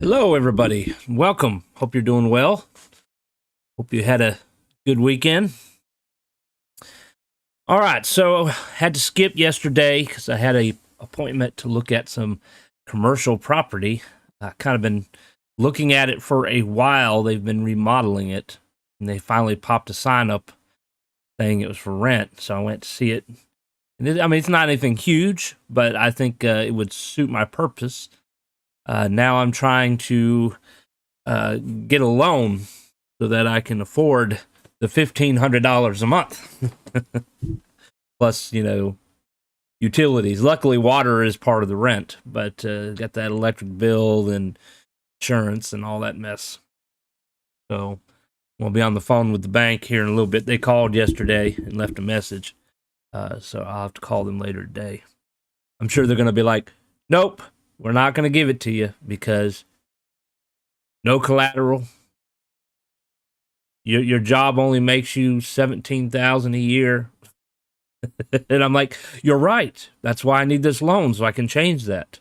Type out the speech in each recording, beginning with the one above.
Hello, everybody. Welcome. Hope you're doing well. Hope you had a good weekend. All right, so had to skip yesterday because I had a appointment to look at some commercial property. I kind of been looking at it for a while. They've been remodeling it, and they finally popped a sign up saying it was for rent. So I went to see it. And it's not anything huge, but I think it would suit my purpose. Now I'm trying to get a loan so that I can afford the $1,500 a month. Plus, utilities. Luckily, water is part of the rent, but got that electric bill and insurance and all that mess. So we'll be on the phone with the bank here in a little bit. They called yesterday and left a message. So I'll have to call them later today. I'm sure they're going to be like, nope, we're not going to give it to you because no collateral. Your job only makes you $17,000 a year. And I'm like, you're right. That's why I need this loan so I can change that.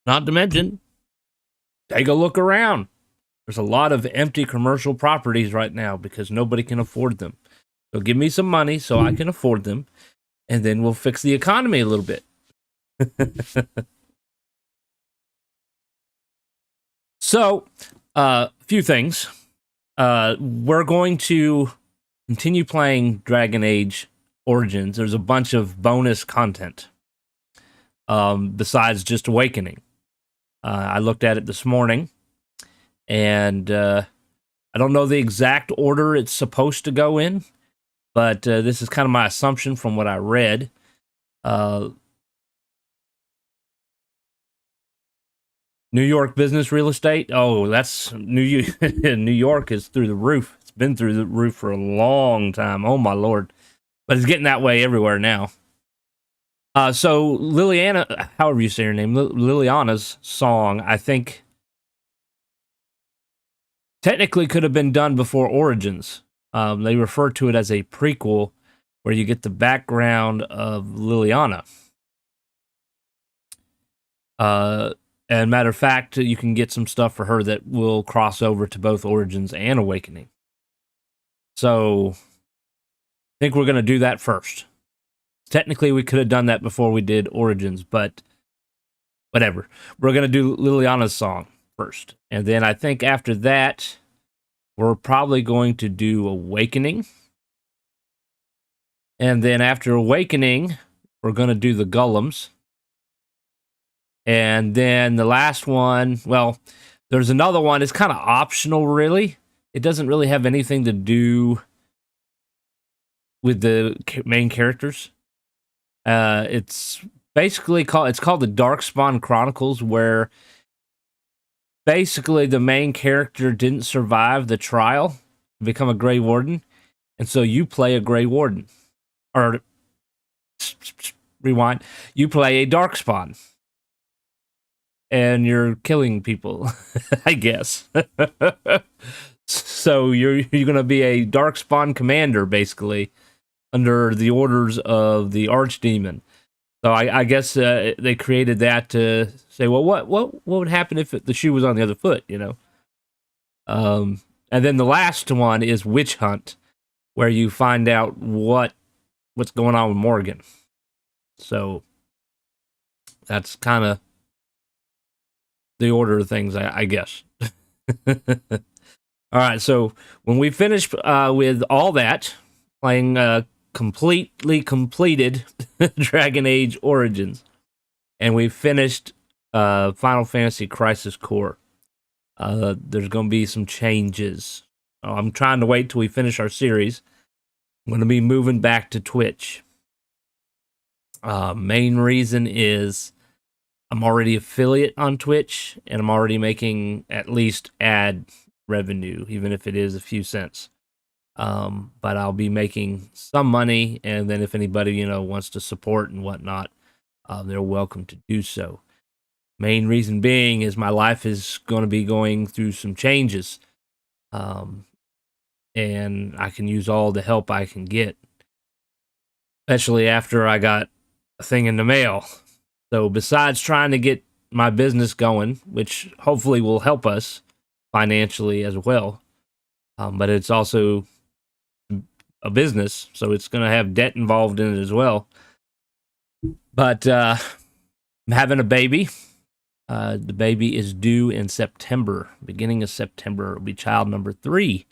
Not to mention, take a look around. There's a lot of empty commercial properties right now because nobody can afford them. So give me some money so I can afford them, and then we'll fix the economy a little bit. So, a few things. We're going to continue playing Dragonage Origins. There's a bunch of bonus content besides just Awakening. I looked at it this morning, and I don't know the exact order it's supposed to go in, but this is kind of my assumption from what I read. New York business real estate. Oh, that's New York is through the roof. It's been through the roof for a long time. Oh my Lord. But it's getting that way everywhere now. So Leliana, however you say her name, Leliana's song, I think technically could have been done before Origins. They refer to it as a prequel where you get the background of Leliana. And matter of fact, you can get some stuff for her that will cross over to both Origins and Awakening. So I think we're going to do that first. Technically, we could have done that before we did Origins, but whatever. We're going to do Liliana's song first. And then I think after that, we're probably going to do Awakening. And then after Awakening, we're going to do the Golems. And then the last one, well, there's another one. It's kind of optional, really. It doesn't really have anything to do with the main characters. It's basically called the Darkspawn Chronicles, where basically the main character didn't survive the trial to become a Grey Warden, and so you play a Grey Warden. Or, rewind, you play a Darkspawn. And you're killing people, I guess. So you're going to be a Darkspawn commander, basically, under the orders of the Archdemon. So I guess they created that to say, well, what would happen if the shoe was on the other foot, And then the last one is Witch Hunt, where you find out what's going on with Morgan. So that's kind of the order of things, I guess. All right, so when we finish with all that, playing completely completed Dragonage Origins, and we've finished Final Fantasy Crisis Core, there's going to be some changes. I'm trying to wait till we finish our series. I'm going to be moving back to Twitch. Main reason is I'm already affiliate on Twitch, and I'm already making at least ad revenue, even if it is a few cents. But I'll be making some money, and then if anybody, wants to support and whatnot, they're welcome to do so. Main reason being is my life is going to be going through some changes, and I can use all the help I can get, especially after I got a thing in the mail. So besides trying to get my business going, which hopefully will help us financially as well, but it's also a business, so it's going to have debt involved in it as well. But I'm having a baby. The baby is due in September, beginning of September. It'll be child number 3.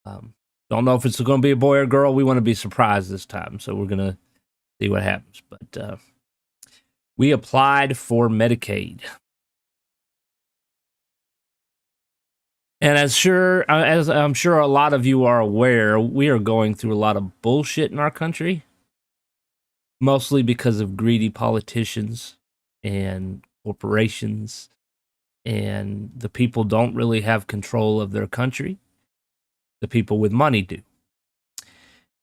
Don't know if it's going to be a boy or girl. We want to be surprised this time, so we're going to see what happens. But we applied for Medicaid. And as I'm sure a lot of you are aware, we are going through a lot of bullshit in our country, mostly because of greedy politicians and corporations, and the people don't really have control of their country. The people with money do.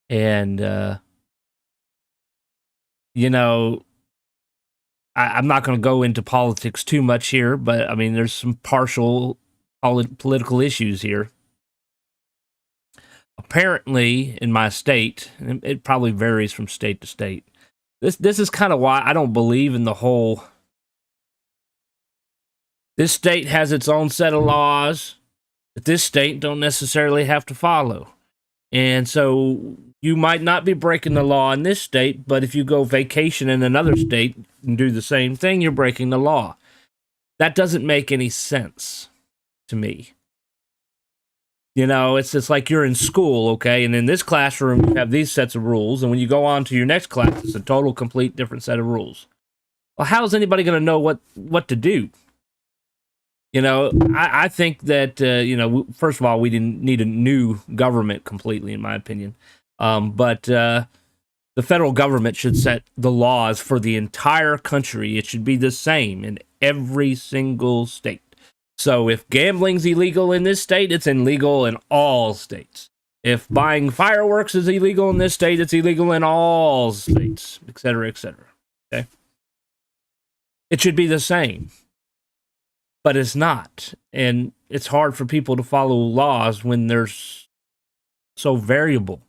And, you know, I'm not going to go into politics too much here, but I mean, there's some partial political issues here. Apparently, in my state, and it probably varies from state to state, this is kind of why I don't believe in the whole, this state has its own set of laws that this state don't necessarily have to follow. And so you might not be breaking the law in this state, but if you go vacation in another state and do the same thing, you're breaking the law. That doesn't make any sense to me. You know, it's just like you're in school, okay? And in this classroom, you have these sets of rules. And when you go on to your next class, it's a total, complete different set of rules. Well, how is anybody going to know what to do? You know, I think that, you know, first of all, we didn't need a new government completely, in my opinion. But the federal government should set the laws for the entire country. It should be the same in every single state. So if gambling's illegal in this state, it's illegal in all states. If buying fireworks is illegal in this state, it's illegal in all states, et cetera, okay? It should be the same. But it's not. And it's hard for people to follow laws when they're so variable.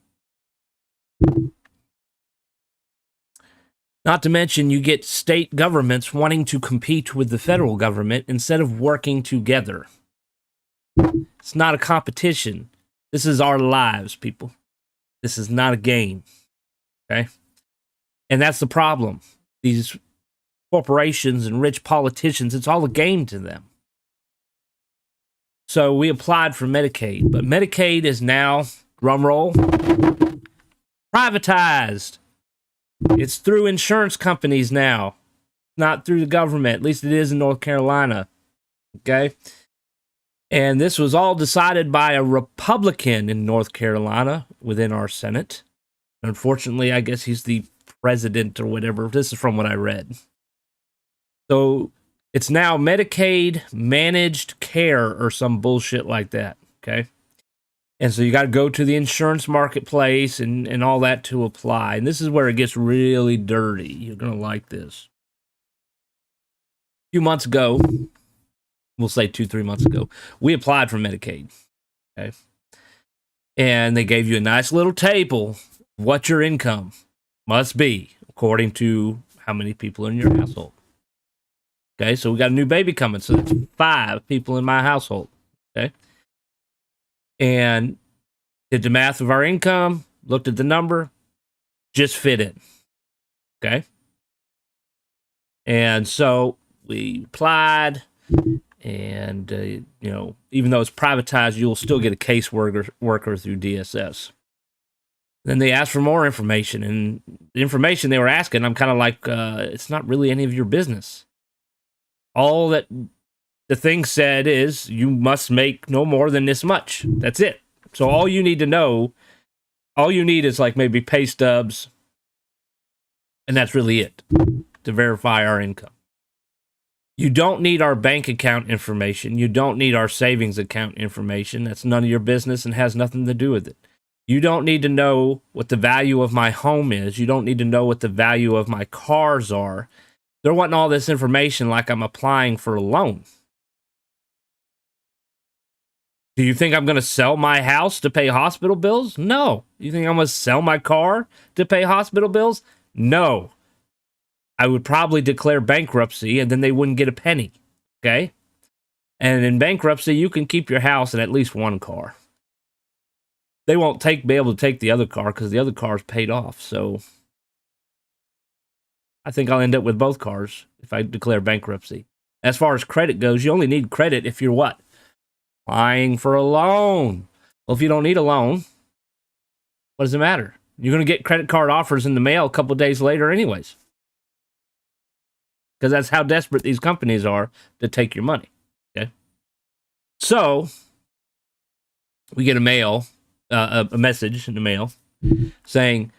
Not to mention, you get state governments wanting to compete with the federal government instead of working together. It's not a competition. This is our lives, people. This is not a game. Okay? And that's the problem. These corporations and rich politicians, it's all a game to them. So we applied for Medicaid, but Medicaid is now, drumroll, privatized. It's through insurance companies now, not through the government. At least it is in North Carolina. Okay? And this was all decided by a Republican in North Carolina within our Senate. Unfortunately, I guess he's the president or whatever. This is from what I read. So it's now Medicaid managed care or some bullshit like that, okay? And so you got to go to the insurance marketplace and all that to apply. And this is where it gets really dirty. You're going to like this. A few months ago, we'll say 2-3 months ago, we applied for Medicaid, okay? And they gave you a nice little table of what your income must be according to how many people are in your household. Okay, so we got a new baby coming, so that's 5 people in my household, okay? And did the math of our income, looked at the number, just fit in, okay? And so we applied, and, you know, even though it's privatized, you'll still get a caseworker through DSS. Then they asked for more information, and the information they were asking, I'm kind of like, it's not really any of your business. All that the thing said is you must make no more than this much. That's it. So all you need to know, all you need is like maybe pay stubs, and that's really it to verify our income. You don't need our bank account information. You don't need our savings account information. That's none of your business and has nothing to do with it. You don't need to know what the value of my home is. You don't need to know what the value of my cars are. They're wanting all this information like I'm applying for a loan. Do you think I'm going to sell my house to pay hospital bills? No. You think I'm going to sell my car to pay hospital bills? No. I would probably declare bankruptcy, and then they wouldn't get a penny. Okay? And in bankruptcy, you can keep your house and at least one car. They won't be able to take the other car because the other car is paid off. So I think I'll end up with both cars if I declare bankruptcy. As far as credit goes, you only need credit if you're what? Applying for a loan. Well, if you don't need a loan, what does it matter? You're going to get credit card offers in the mail a couple of days later anyways. Because that's how desperate these companies are to take your money. Okay? So, we get a message in the mail saying,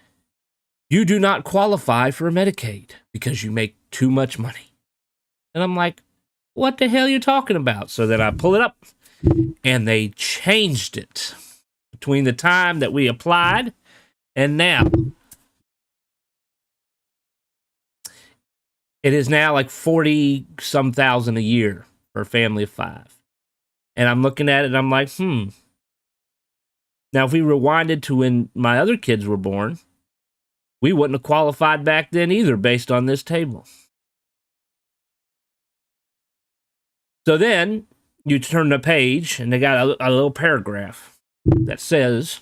you do not qualify for Medicaid because you make too much money. And I'm like, what the hell are you talking about? So then I pull it up, and they changed it between the time that we applied and now. It is now like 40-some thousand a year for a family of 5. And I'm looking at it, and I'm like, Now, if we rewinded to when my other kids were born, we wouldn't have qualified back then either based on this table. So then you turn the page and they got a little paragraph that says,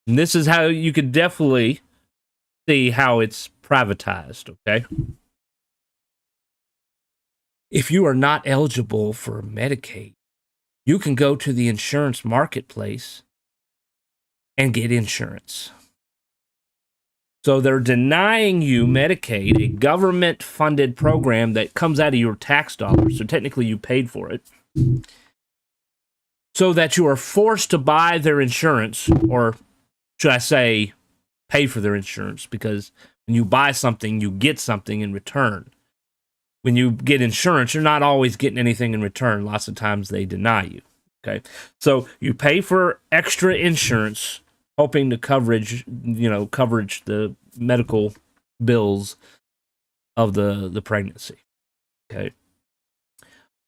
and this is how you could definitely see how it's privatized, okay? If you are not eligible for Medicaid, you can go to the insurance marketplace and get insurance. So they're denying you Medicaid, a government-funded program that comes out of your tax dollars. So technically you paid for it. So that you are forced to buy their insurance, or should I say, pay for their insurance, because when you buy something, you get something in return. When you get insurance, you're not always getting anything in return. Lots of times they deny you. Okay, so you pay for extra insurance, hoping to coverage the medical bills of the pregnancy. Okay.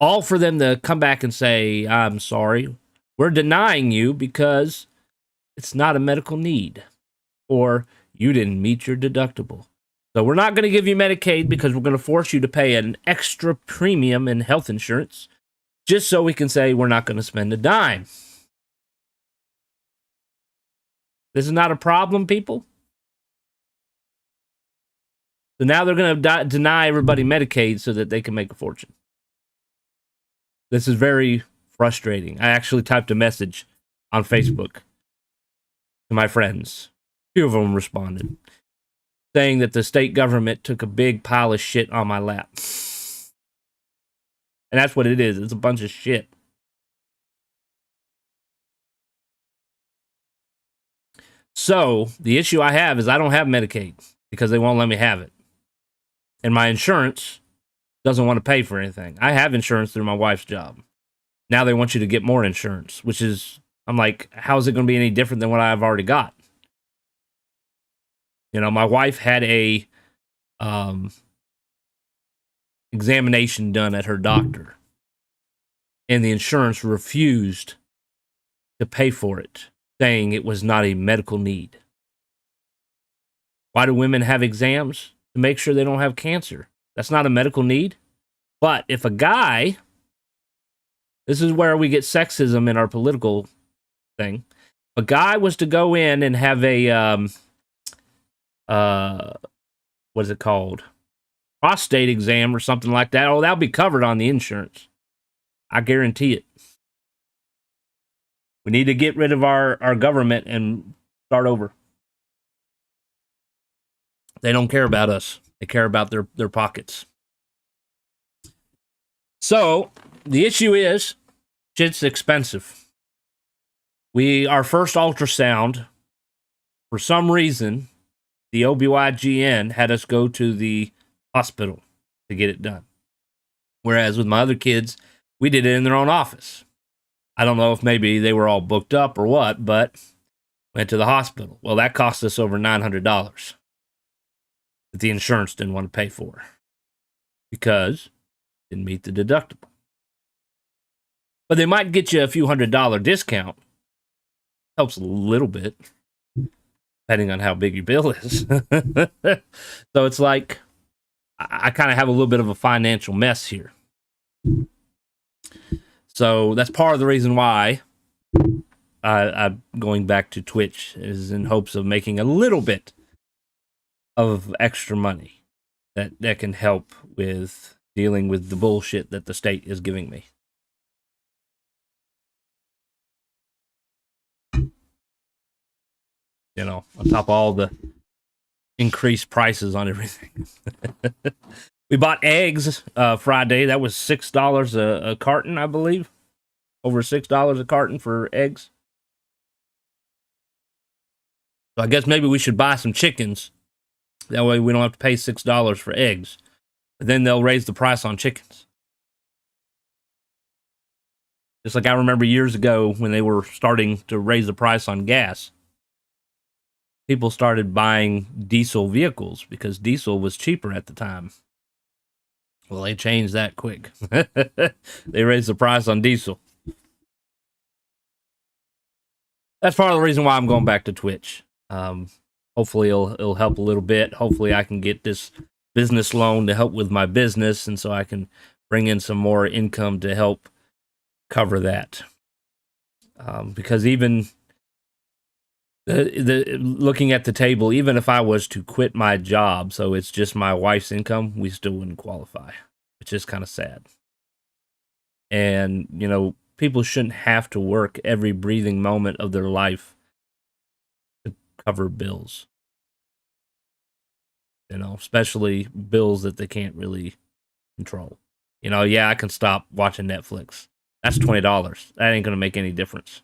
All for them to come back and say, I'm sorry, we're denying you because it's not a medical need, or you didn't meet your deductible. So we're not going to give you Medicaid because we're going to force you to pay an extra premium in health insurance just so we can say we're not going to spend a dime. This is not a problem, people. So now they're going to deny everybody Medicaid so that they can make a fortune. This is very frustrating. I actually typed a message on Facebook to my friends. A few of them responded, saying that the state government took a big pile of shit on my lap. And that's what it is. It's a bunch of shit. So, the issue I have is I don't have Medicaid because they won't let me have it. And my insurance doesn't want to pay for anything. I have insurance through my wife's job. Now they want you to get more insurance, which is, I'm like, how is it going to be any different than what I've already got? You know, my wife had a examination done at her doctor, and the insurance refused to pay for it, saying it was not a medical need. Why do women have exams? To make sure they don't have cancer. That's not a medical need. But if a guy, this is where we get sexism in our political thing. A guy was to go in and have a, what is it called? Prostate exam or something like that. Oh, that'll be covered on the insurance. I guarantee it. We need to get rid of our government and start over. They don't care about us. They care about their pockets. So, the issue is, shit's expensive. Our first ultrasound, for some reason, the OBGYN had us go to the hospital to get it done. Whereas with my other kids, we did it in their own office. I don't know if maybe they were all booked up or what, but went to the hospital. Well, that cost us over $900 that the insurance didn't want to pay for because it didn't meet the deductible. But they might get you a few $100 discount. Helps a little bit, depending on how big your bill is. So it's like, I kind of have a little bit of a financial mess here. So that's part of the reason why I'm going back to Twitch, is in hopes of making a little bit of extra money that can help with dealing with the bullshit that the state is giving me. You know, on top of all the increased prices on everything. We bought eggs Friday. That was $6 a carton, I believe. Over $6 a carton for eggs. So I guess maybe we should buy some chickens. That way we don't have to pay $6 for eggs. But then they'll raise the price on chickens. Just like I remember years ago when they were starting to raise the price on gas. People started buying diesel vehicles because diesel was cheaper at the time. Well, they changed that quick. They raised the price on diesel. That's part of the reason why I'm going back to Twitch. Hopefully it'll help a little bit. Hopefully I can get this business loan to help with my business, and so I can bring in some more income to help cover that. Because even looking at the table, even if I was to quit my job, so it's just my wife's income, we still wouldn't qualify, which is kind of sad. And, you know, people shouldn't have to work every breathing moment of their life to cover bills. You know, especially bills that they can't really control. You know, yeah, I can stop watching Netflix. That's $20. That ain't going to make any difference.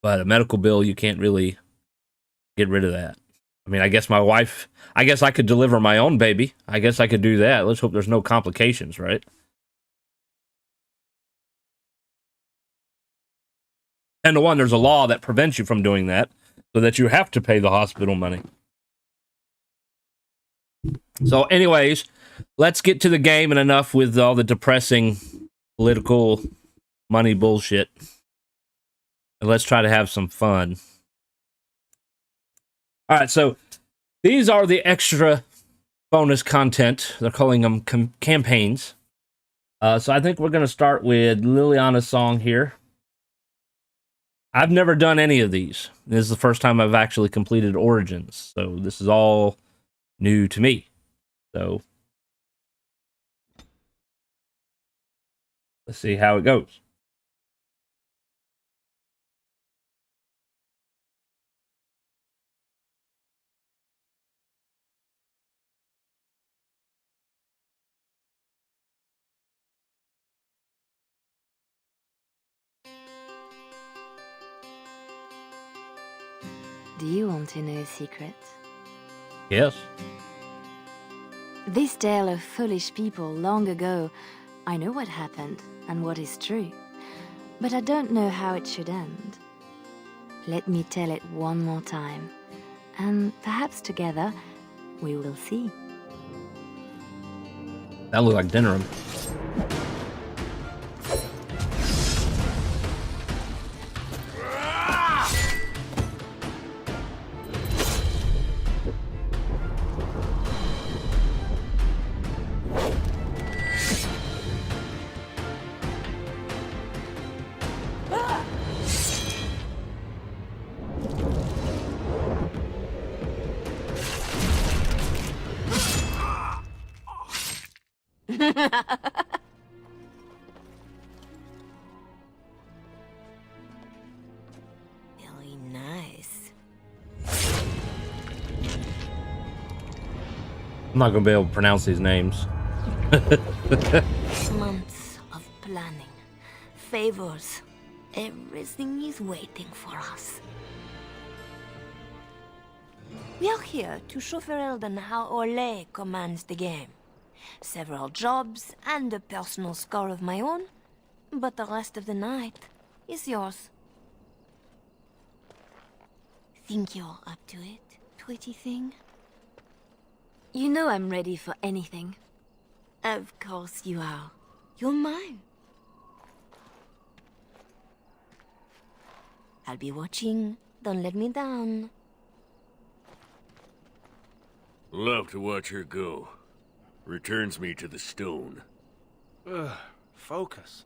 But a medical bill, you can't really get rid of that. I mean, I guess I could deliver my own baby. I guess I could do that. Let's hope there's no complications, right? 10-1, there's a law that prevents you from doing that, so that you have to pay the hospital money. So anyways, let's get to the game, and enough with all the depressing political money bullshit. And let's try to have some fun. All right, so these are the extra bonus content. They're calling them campaigns. So I think we're going to start with Leliana's song here. I've never done any of these. This is the first time I've actually completed Origins, so this is all new to me. So let's see how it goes. Do you want to know a secret? Yes. This tale of foolish people long ago, I know what happened and what is true, but I don't know how it should end. Let me tell it one more time, and perhaps together we will see. That looked like Dinnerum. Really nice. I'm not going to be able to pronounce these names. Months of planning, favors, everything is waiting for us. We are here to show Ferelden how Ole commands the game. Several jobs and a personal score of my own, but the rest of the night is yours. Think you're up to it, Twitty thing? You know I'm ready for anything. Of course you are. You're mine. I'll be watching. Don't let me down. Love to watch her go. Returns me to the stone. Ugh, focus.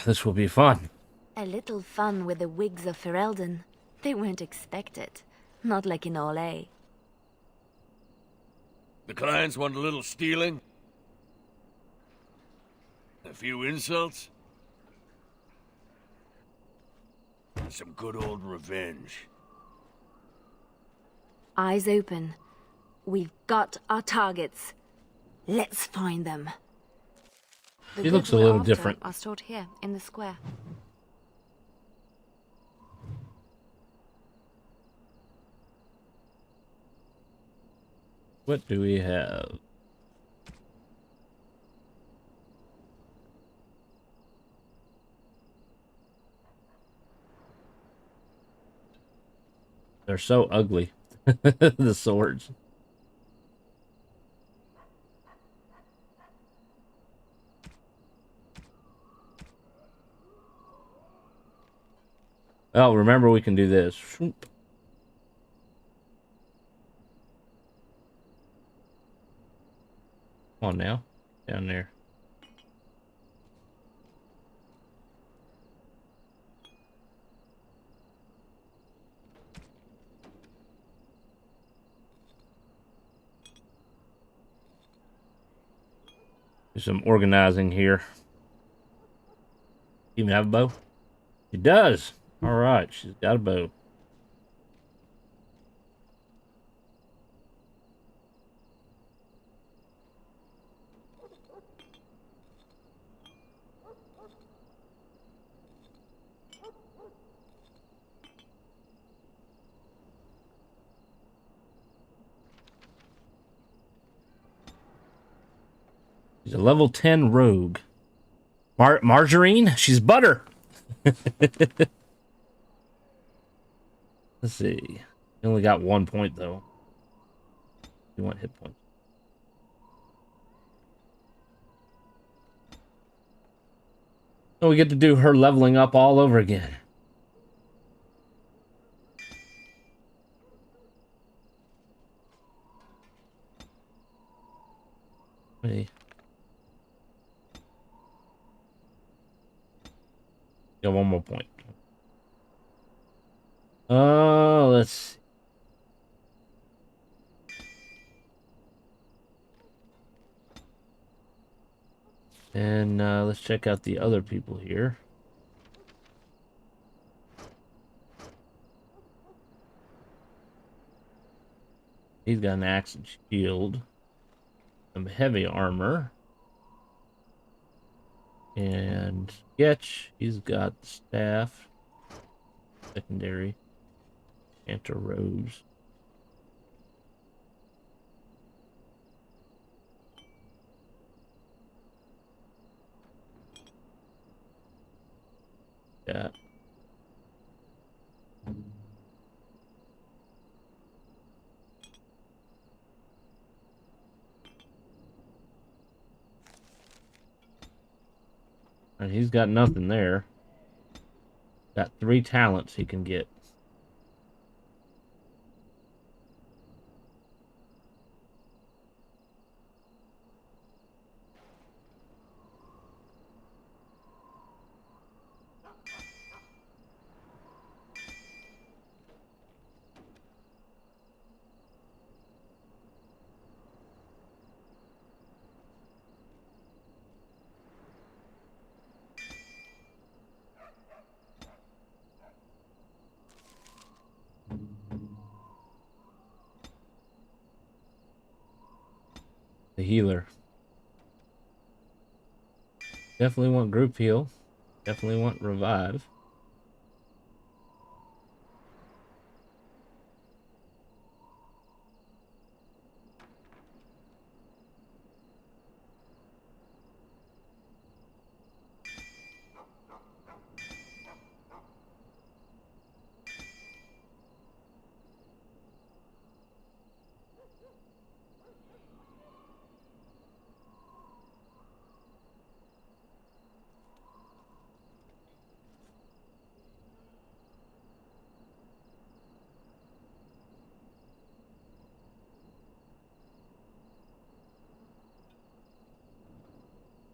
This will be fun. A little fun with the wigs of Ferelden. They won't expect it. Not like in Orlais. The clients want a little stealing? A few insults? And some good old revenge. Eyes open. We've got our targets. Let's find them. The He goods looks a we're little after different. Are stored here in the square. What do we have? They're so ugly. The swords. Oh, remember we can do this. Shoop. Come on now. Down there. Do some organizing here. Even have a bow? She does. All right, she's got a bow. She's a level 10 rogue. Margarine? She's butter. Let's see. You only got 1 point, though. You want hit points. So we get to do her leveling up all over again. Hey. Got 1 more point. Let's see. And let's check out the other people here. He's got an axe and shield. Some heavy armor. And Sketch, he's got the staff. Secondary. Enter robes. Yeah. And he's got nothing there. Got 3 talents he can get. The healer. Definitely want group heal. Definitely want revive.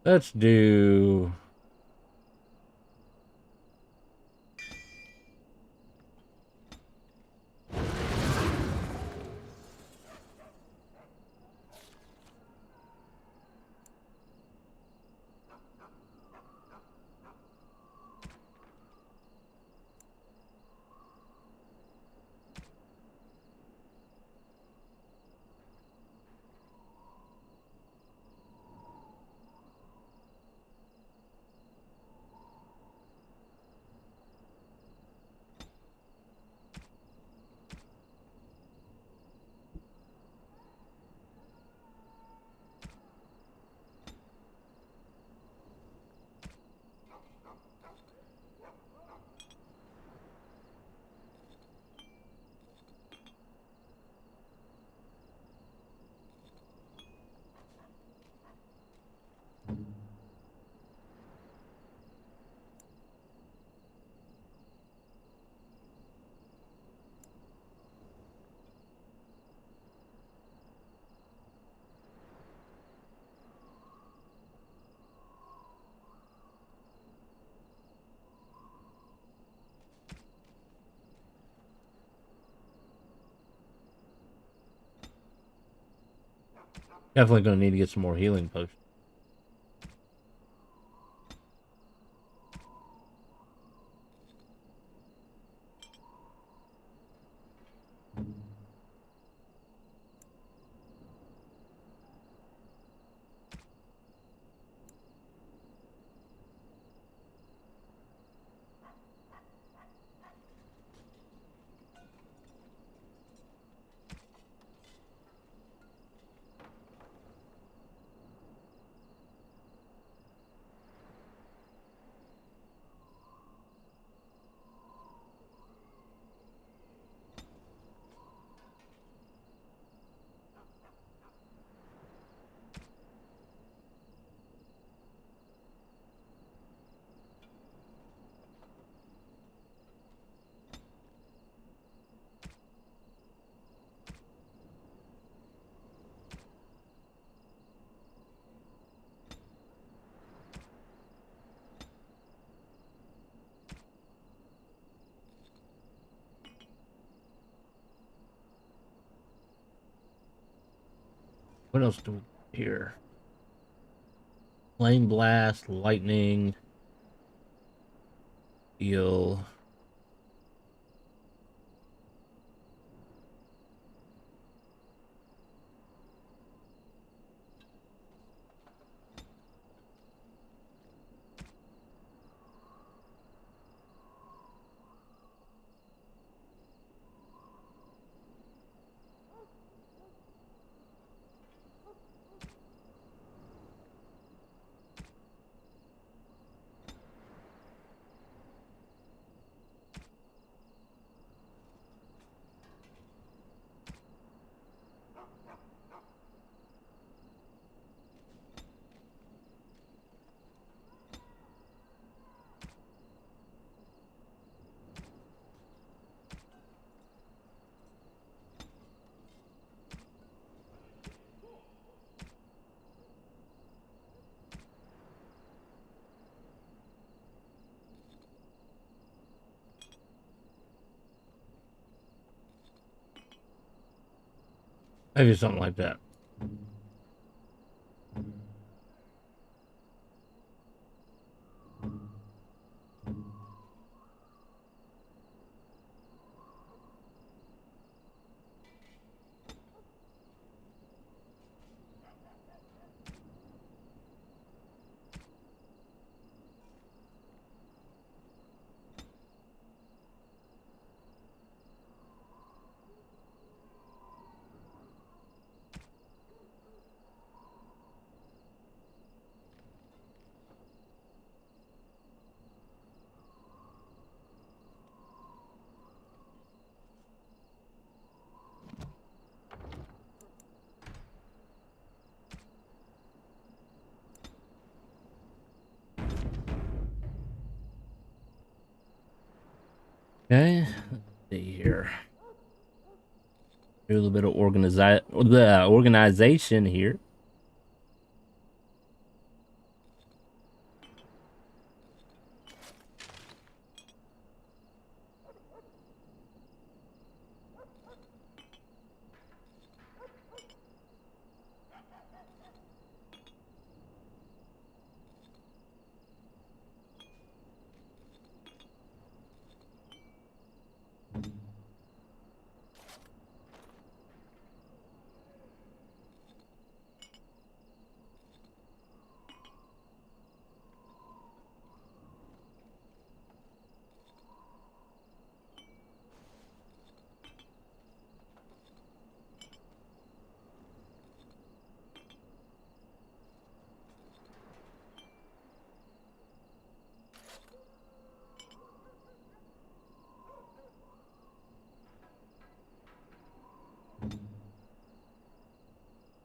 Let's do... Definitely going to need to get some more healing potions. What else do we here? Flame blast, lightning, steel. Maybe something like that. Okay, let's see here. Do a little bit of organization here.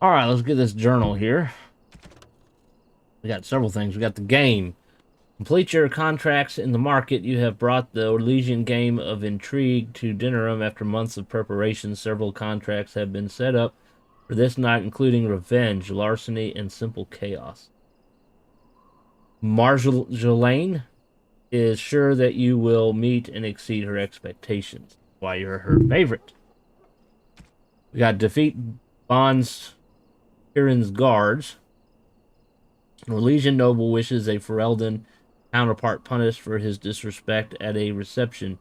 All right, let's get this journal here. We got several things. We got the game. Complete your contracts in the market. You have brought the Orlesian game of intrigue to Dinnerum after months of preparation. Several contracts have been set up for this night, including revenge, larceny, and simple chaos. Marjolaine is sure that you will meet and exceed her expectations. Why you're her favorite. We got defeat Bond's Kirin's guards. Orlesian noble wishes a Ferelden counterpart punished for his disrespect at a reception.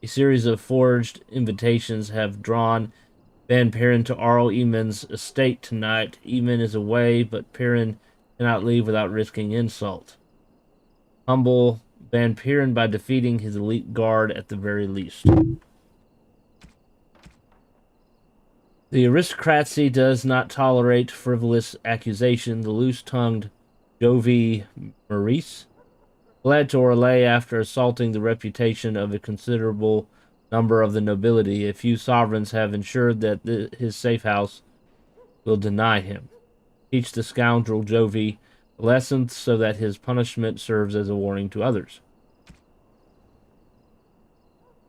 A series of forged invitations have drawn Van Pirin to Arl Eamon's estate tonight. Eamon is away, but Pirin cannot leave without risking insult. Humble Van Pirin by defeating his elite guard at the very least. The aristocracy does not tolerate frivolous accusation. The loose-tongued Jovi Maurice fled to Orlais after assaulting the reputation of a considerable number of the nobility. A few sovereigns have ensured that his safe house will deny him. Teach the scoundrel Jovi a lesson so that his punishment serves as a warning to others.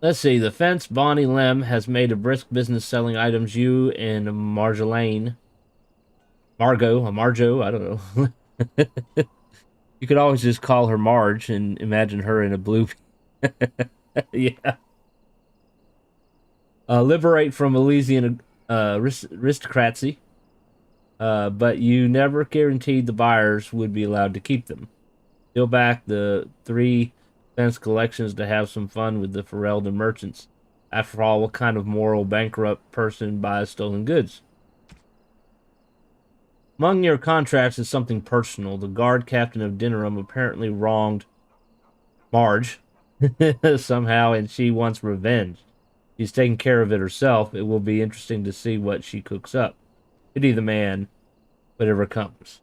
Let's see. The fence Bonnie Lem has made a brisk business selling items. You and Marjolaine, Margot, I don't know. You could always just call her Marge and imagine her in a blue. Yeah. Liberate from Elysian aristocracy. But you never guaranteed the buyers would be allowed to keep them. Steal back the 3 fence collections to have some fun with the Ferelden merchants. After all, what kind of moral bankrupt person buys stolen goods? Among your contracts is something personal. The guard captain of Dinnerum apparently wronged Marge somehow, and she wants revenge. She's taking care of it herself. It will be interesting to see what she cooks up. Pity the man, whatever comes.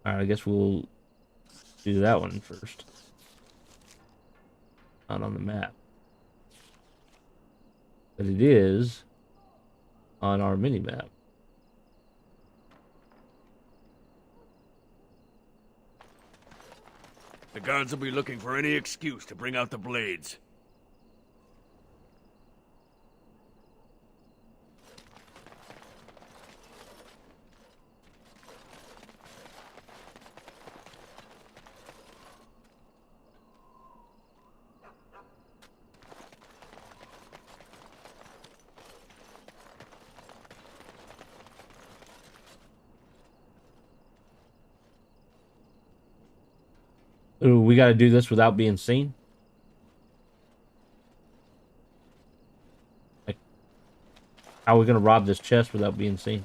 Alright, I guess we'll do that one first. Not on the map. But it is on our mini-map. The guards will be looking for any excuse to bring out the blades. Ooh, we got to do this without being seen? Like, how are we going to rob this chest without being seen?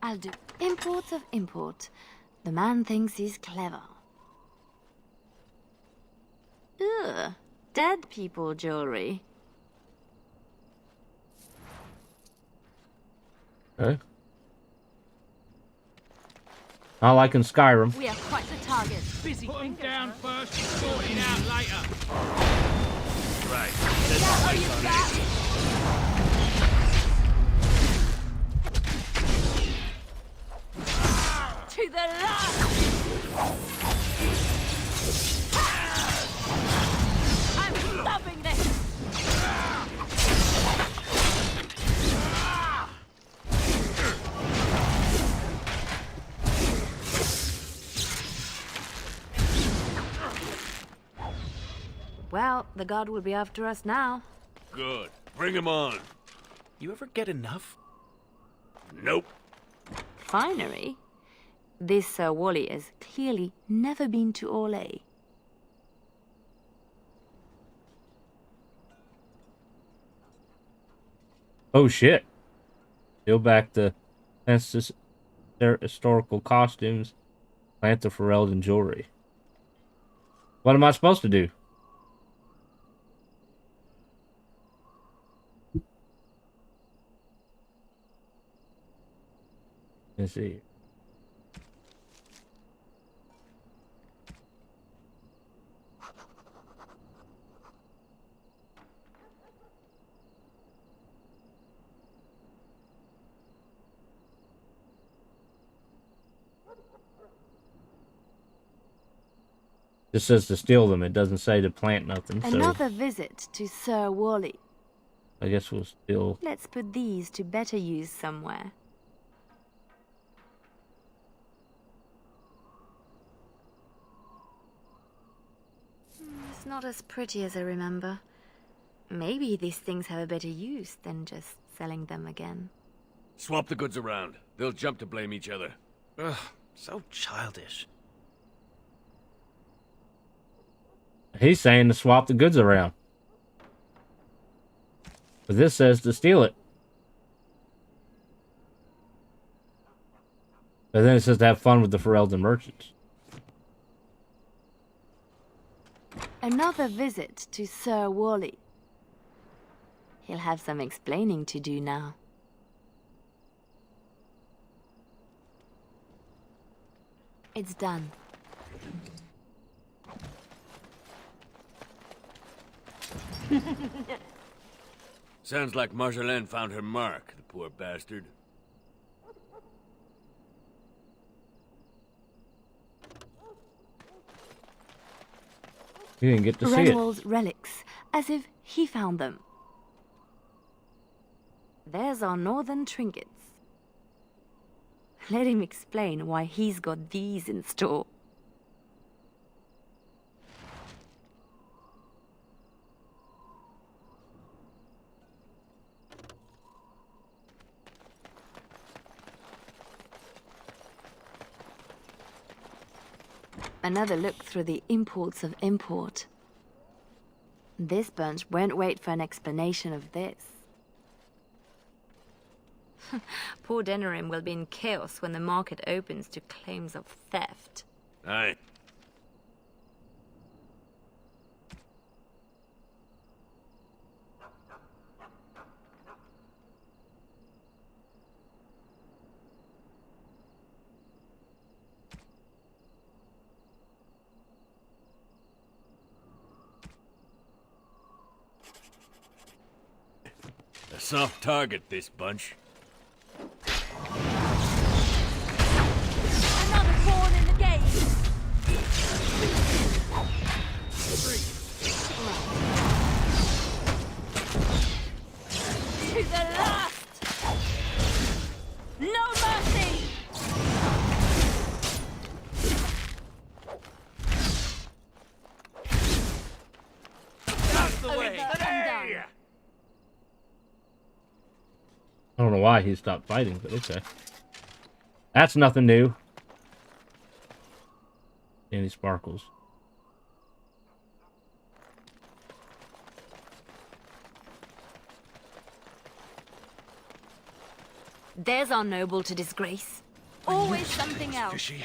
I'll do imports of import. The man thinks he's clever. Ugh, dead people jewelry. Okay. Not like in Skyrim. We are quite the target. Busy. Put him down first, sort it out later. Right. To the last! I'm stopping this! Well, the guard will be after us now. Good. Bring him on. You ever get enough? Nope. Finery? This Sir Wally has clearly never been to Orlais. Oh shit. Steal back the historical costumes. Plant the Ferelden jewelry. What am I supposed to do? Let's see. Just says to steal them. It doesn't say to plant nothing. So Another visit to Sir Wally. I guess we'll steal. Let's put these to better use somewhere. It's not as pretty as I remember. Maybe these things have a better use than just selling them again. Swap the goods around. They'll jump to blame each other. Ugh, so childish. He's saying to swap the goods around. But this says to steal it. But then it says to have fun with the Ferelden merchants. Another visit to Sir Wally. He'll have some explaining to do now. It's done. Sounds like Marjolaine found her mark, the poor bastard. You didn't get to see it. Renwald's relics, as if he found them. There's our northern trinkets. Let him explain why he's got these in store. Another look through the imports of import. This bunch won't wait for an explanation of this. Poor Denerim will be in chaos when the market opens to claims of theft. Aye. A soft target, this bunch. Another pawn in the game! To the last! No mercy! That's the way. Over and done. I don't know why he stopped fighting, but okay. That's nothing new. Any sparkles. There's our noble to disgrace. Always something else. Fishy.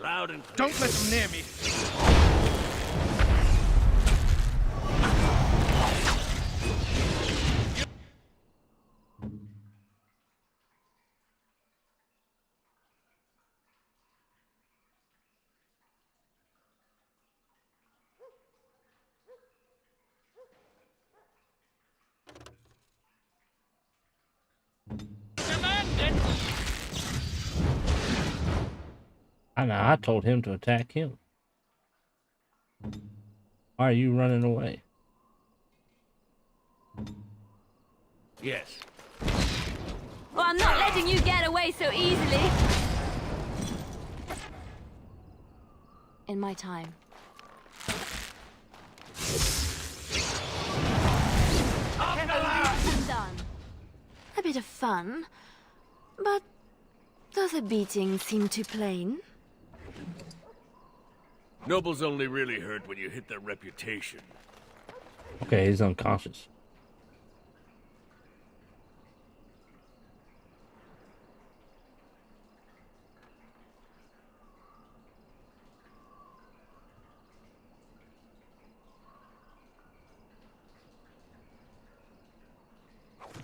Loud and clear. Don't let them near me. Commandant! I know, I told him to attack him. Why are you running away? Yes. Well, I'm not letting you get away so easily. In my time. I'm done. A bit of fun, but does a beating seem too plain? Nobles only really hurt when you hit their reputation. Okay, he's unconscious.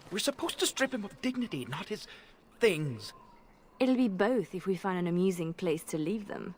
We're supposed to strip him of dignity, not his things. It'll be both if we find an amusing place to leave them.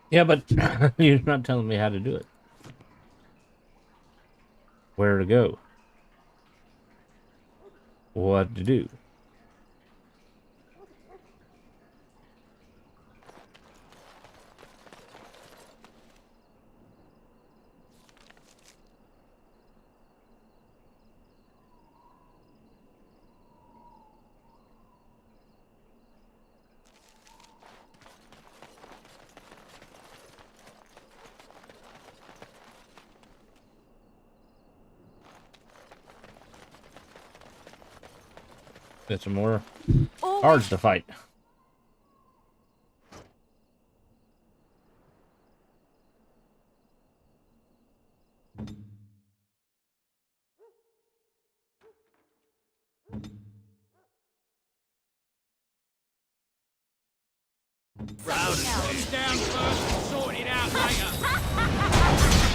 Yeah, but you're not telling me how to do it. Where to go. What to do. Get some more cards to fight. Sit down first and sort it out later.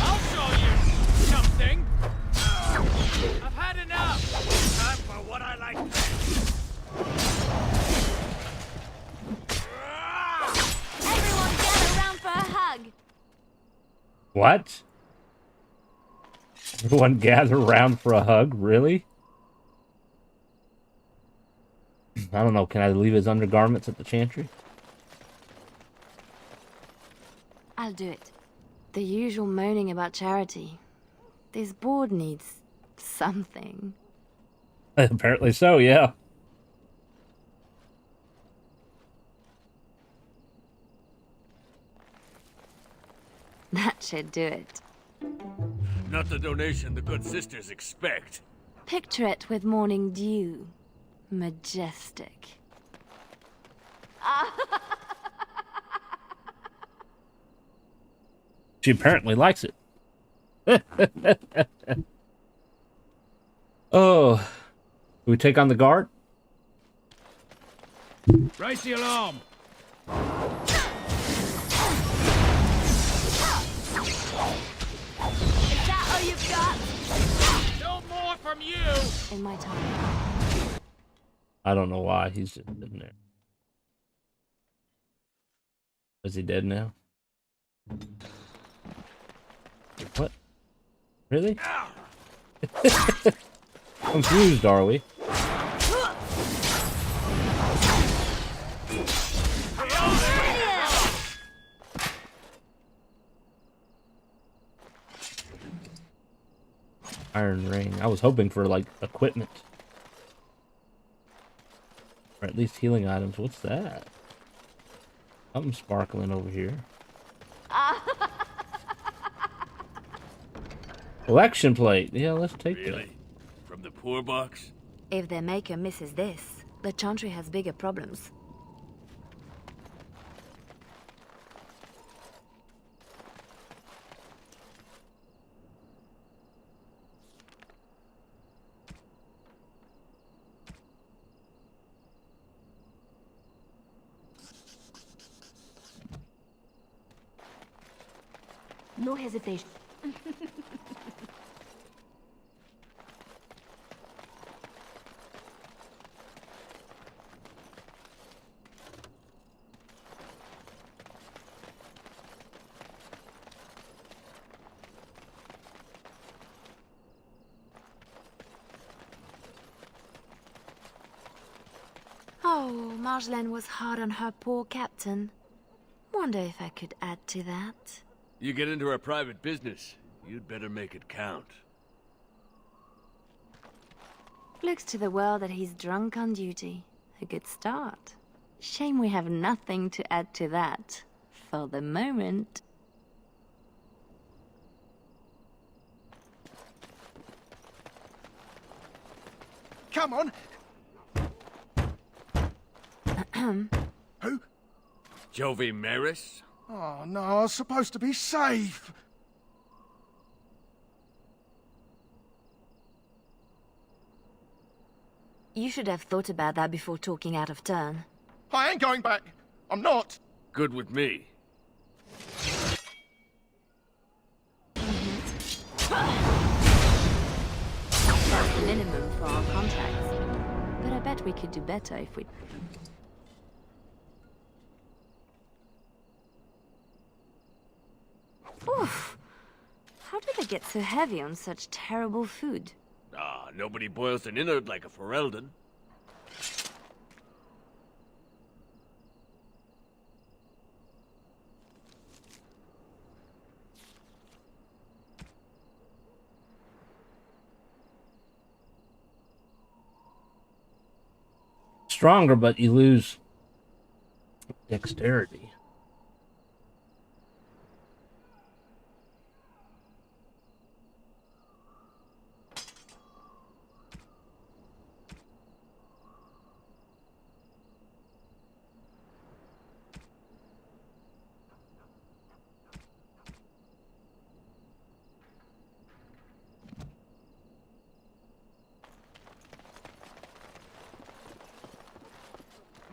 I'll show you something. I've had enough. Time for what I like best. Everyone gather around for a hug. What? Everyone gather around for a hug? Really? I don't know. Can I leave his undergarments at the Chantry? I'll do it. The usual moaning about charity. This board needs something. Apparently so, yeah. That should do it. Not the donation the good sisters expect. Picture it with morning dew. Majestic. She apparently likes it. Oh. Do we take on the guard? Raise the alarm. Is that all you've got? No more from you. In my time. I don't know why he's just sitting there. Is he dead now? What? Really? Confused, are we? Iron ring. I was hoping for like equipment. Or at least healing items. What's that? Something sparkling over here. Collection plate. Yeah, let's take that. Really? From the poor box? If their maker misses this, the Chantry has bigger problems. No hesitation. Oh, Marjolaine was hard on her poor captain. Wonder if I could add to that. You get into our private business, you'd better make it count. Looks to the world that he's drunk on duty. A good start. Shame we have nothing to add to that. For the moment. come on. Who? Jovi Maris? Oh, no, I was supposed to be safe. You should have thought about that before talking out of turn. I ain't going back. I'm not. Good with me. That's the minimum for our contracts. But I bet we could do better if we... Oof! How do they get so heavy on such terrible food? Ah, nobody boils an innard like a Ferelden. Stronger, but you lose dexterity.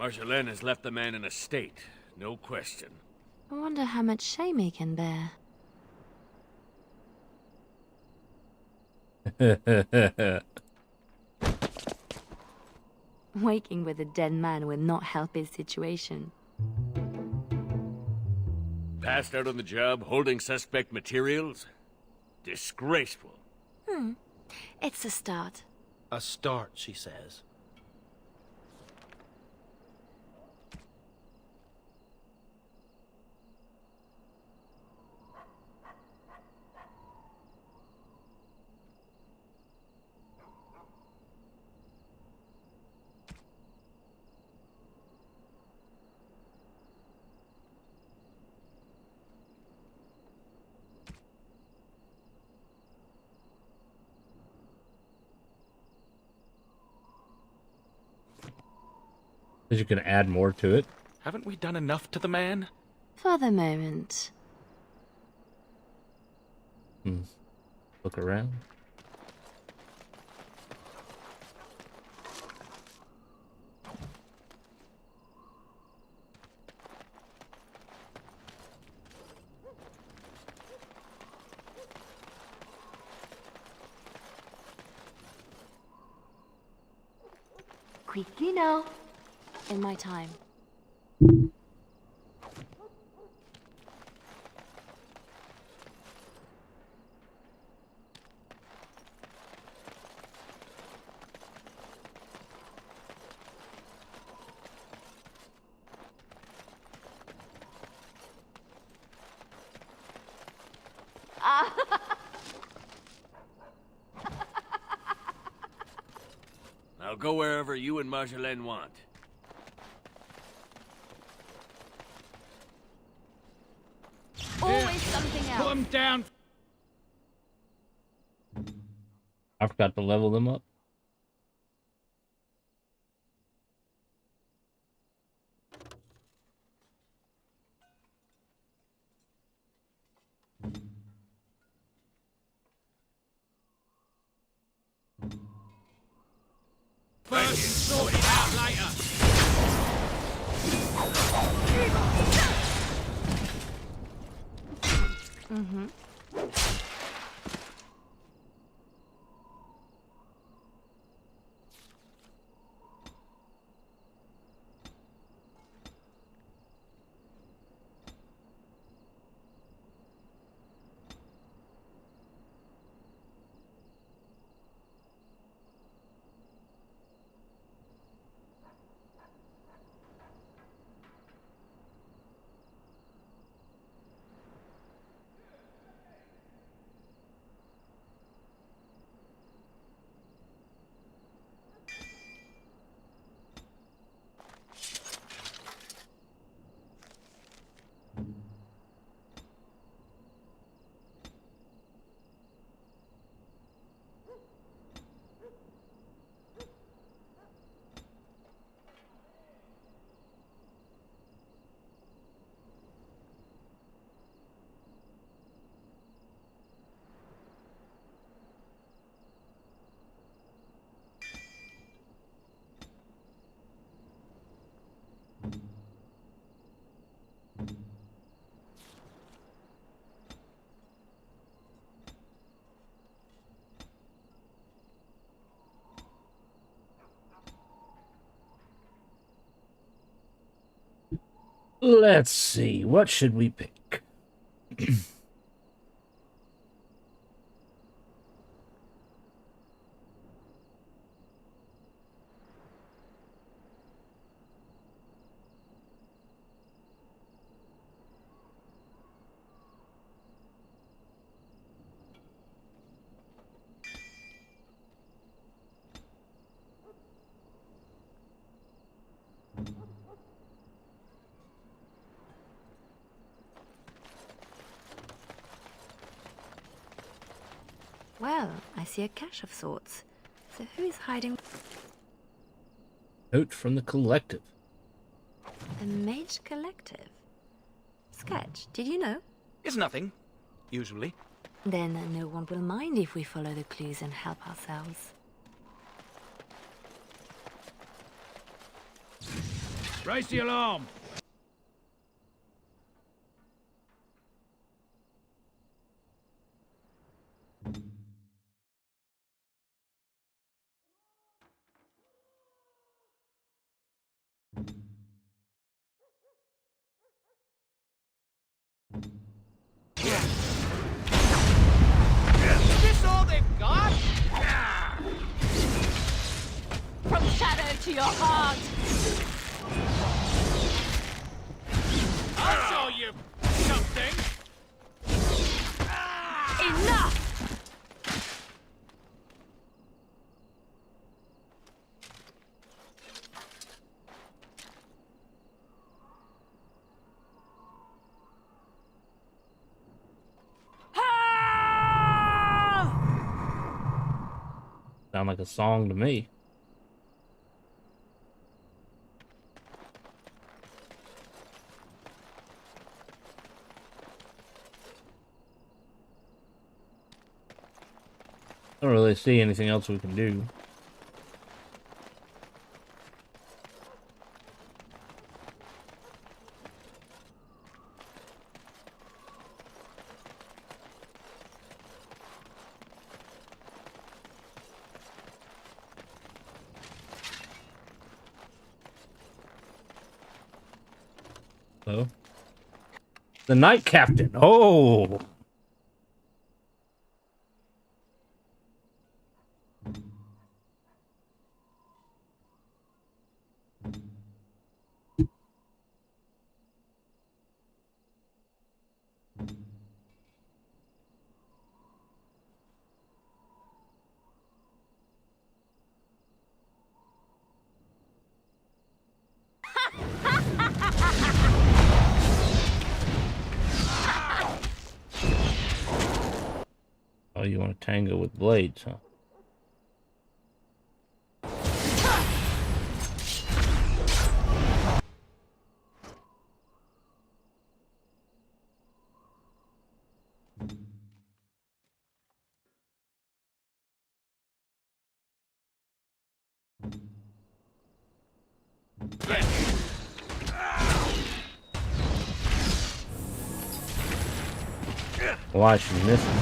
Marjolaine has left the man in a state, no question. I wonder how much shame he can bear. Waking with a dead man will not help his situation. Passed out on the job, holding suspect materials? Disgraceful. It's a start. A start, she says. Because you can add more to it. Haven't we done enough to the man? For the moment. Look around. Quickly now. In my time. I'll go wherever you and Marjolaine want. Always something Put else. them down. I forgot to level them up. First and sort it out later. Let's see. What should we pick? Well, I see a cache of sorts. So who is hiding? Note from the collective. The Mage Collective. Sketch, did you know? It's nothing, usually. Then no one will mind if we follow the clues and help ourselves. Raise the alarm! Is this all they've got? From shadow to your heart. I'll show you something! Enough! Sound like a song to me. I don't really see anything else we can do. Hello? The Knight Captain. Oh! Oh, you want to tango with blades, huh? Why is she missing?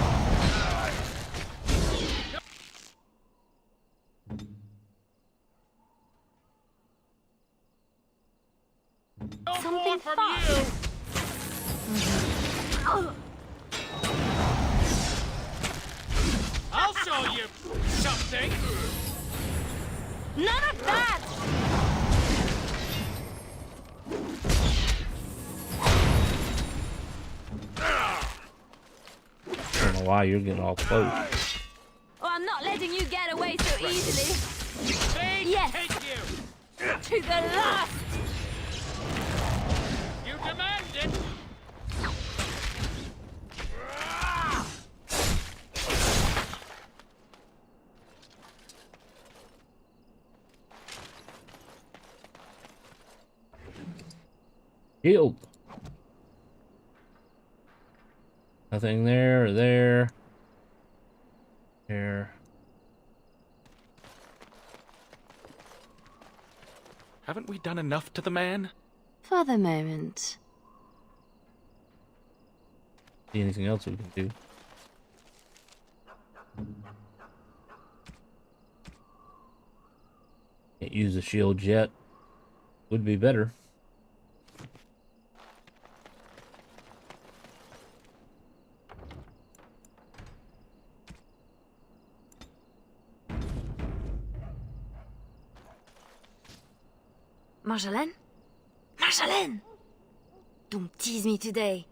No Something more from fast. you! I'll show you something! None of that! I don't know why you're getting all close. Oh, I'm not letting you get away so easily. They Yes. take you! To the last! You demand it! Shield. Nothing there or there. There. Haven't we done enough to the man? For the moment. See anything else we can do? Can't use the shield yet. Would be better. Marjolaine? Marjolaine! Don't tease me today.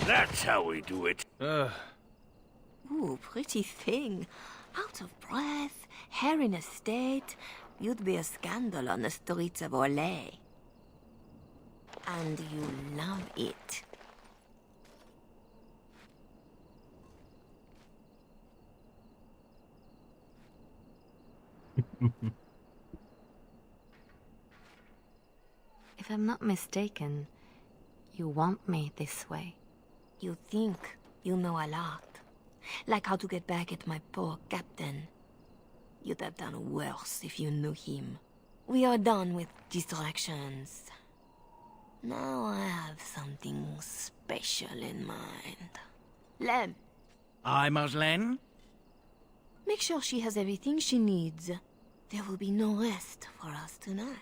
That's how we do it. Ooh, pretty thing. Out of breath, hair in a state. You'd be a scandal on the streets of Orlais. And you love it. If I'm not mistaken, you want me this way. You think you know a lot. Like how to get back at my poor captain. You'd have done worse if you knew him. We are done with distractions. Now I have something special in mind. Lem, Aye, Marjolaine? make sure she has everything she needs. There will be no rest for us tonight.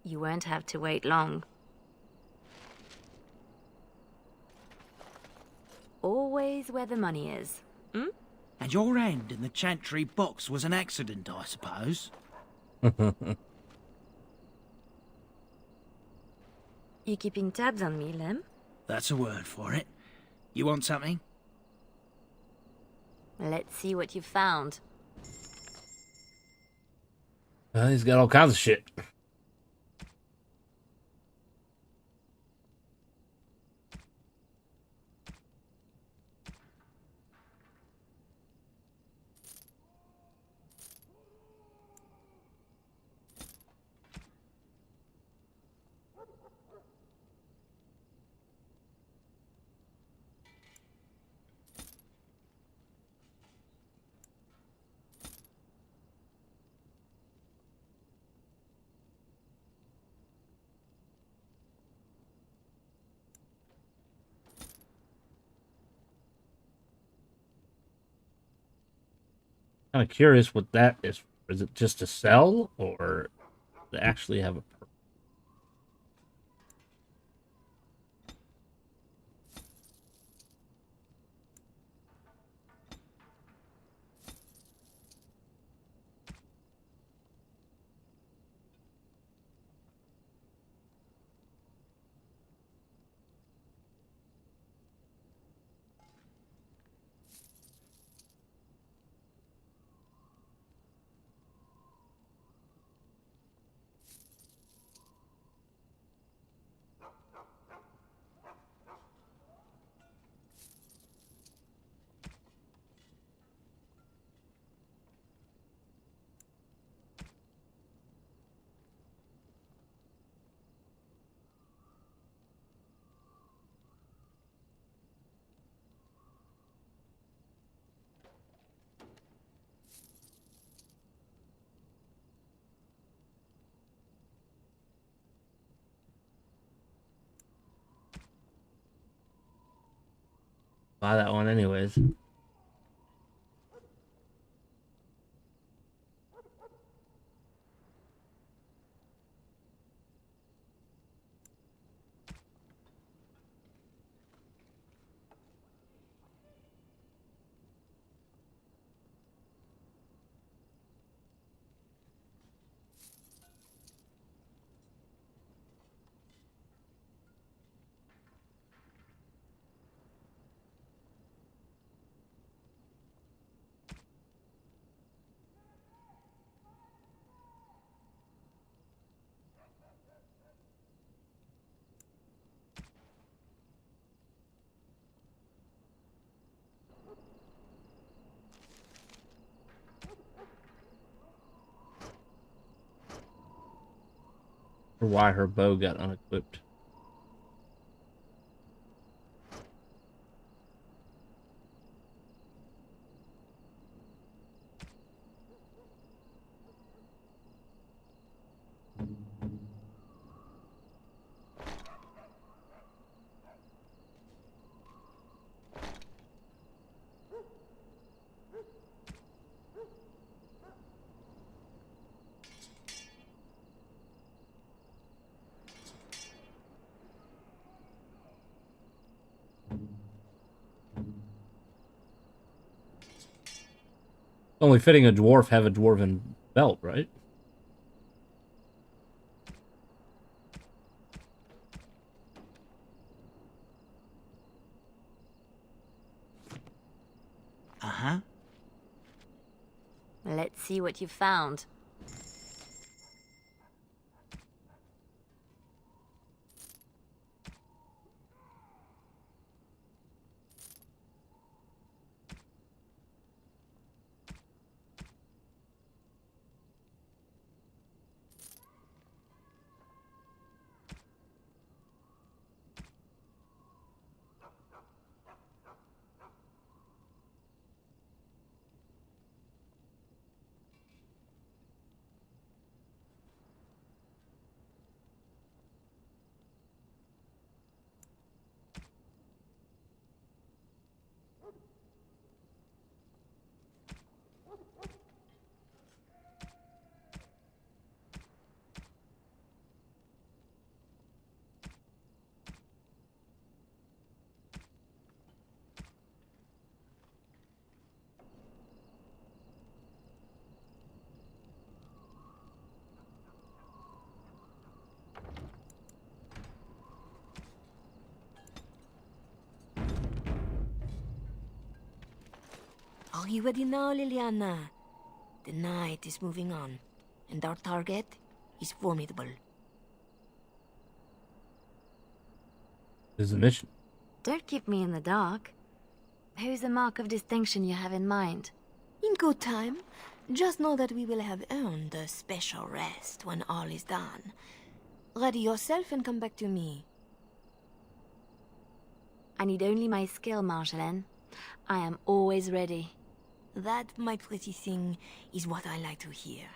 You won't have to wait long. Always where the money is. Hmm? And your hand in the Chantry box was an accident, I suppose? You keeping tabs on me, Lem? That's a word for it. You want something? Let's see what you found. He's got all kinds of shit. Kind of curious what that is. Is it just to sell, or to actually have a purpose? Buy that one anyways. Or why her bow got unequipped. Only fitting a dwarf have a dwarven belt, right? Uh-huh. Let's see what you found. Are you ready now, Leliana? The night is moving on, and our target is formidable. This is the mission. Don't keep me in the dark. Who's the mark of distinction you have in mind? In good time, just know that we will have earned a special rest when all is done. Ready yourself and come back to me. I need only my skill, Marjolaine. I am always ready. That, my pretty thing, is what I like to hear.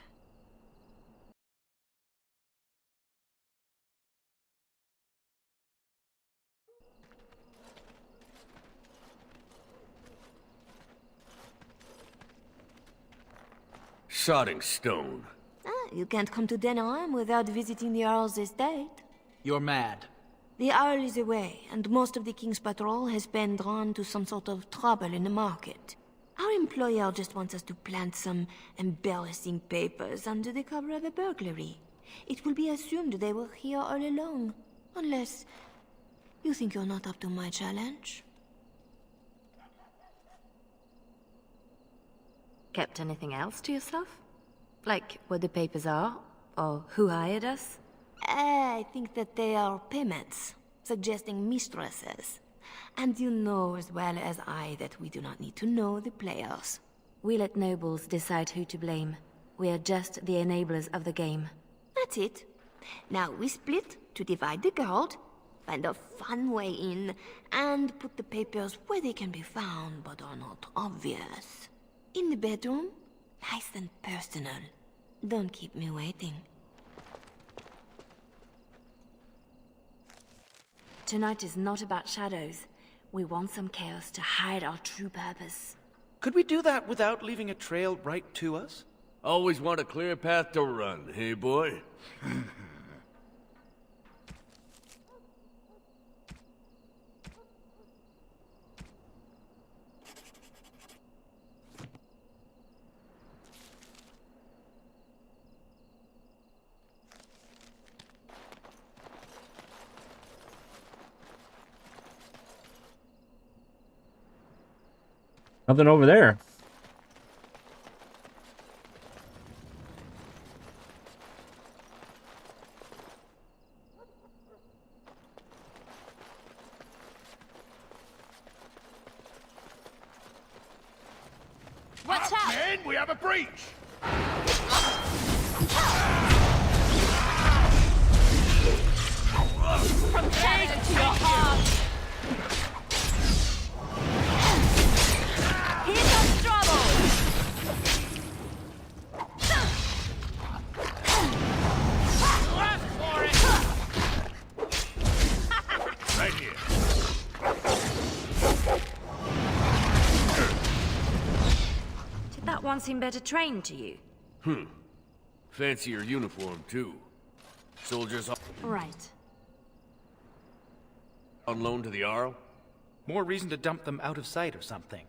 Sodding stone. You can't come to Denham without visiting the Earl's estate. You're mad. The Earl is away, and most of the King's patrol has been drawn to some sort of trouble in the market. Our employer just wants us to plant some embarrassing papers under the cover of a burglary. It will be assumed they were here all along, unless you think you're not up to my challenge. Kept anything else to yourself? Like what the papers are? Or who hired us? I think that they are payments, suggesting mistresses. And you know as well as I that we do not need to know the players. We let nobles decide who to blame. We are just the enablers of the game. That's it. Now we split to divide the gold, find a fun way in, and put the papers where they can be found but are not obvious. In the bedroom, nice and personal. Don't keep me waiting. Tonight is not about shadows. We want some chaos to hide our true purpose. Could we do that without leaving a trail right to us? Always want a clear path to run, hey boy? Nothing over there. Watch out! Men, we have a breach! From shadow to your heart! Here's some trouble! Ask for it! Right here. Did that one seem better trained to you? Fancier uniform, too. Soldiers Right. on loan to the Arl? More reason to dump them out of sight or something.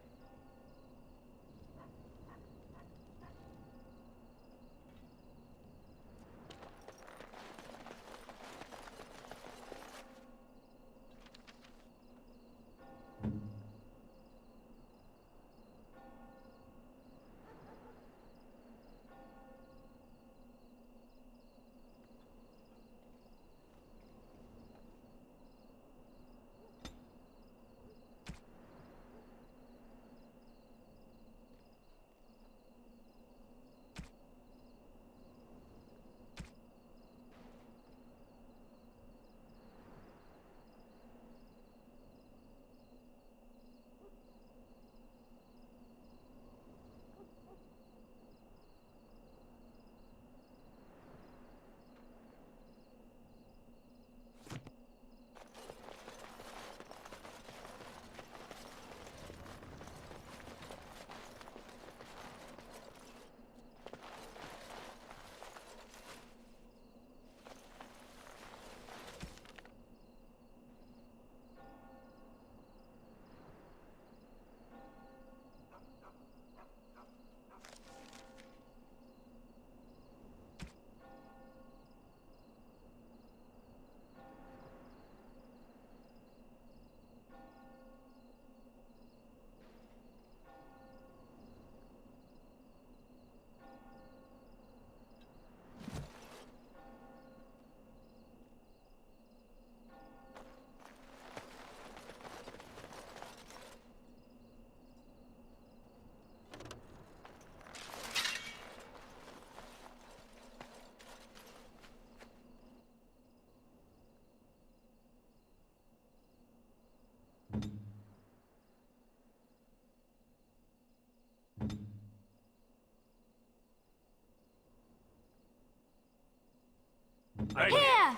Right Here!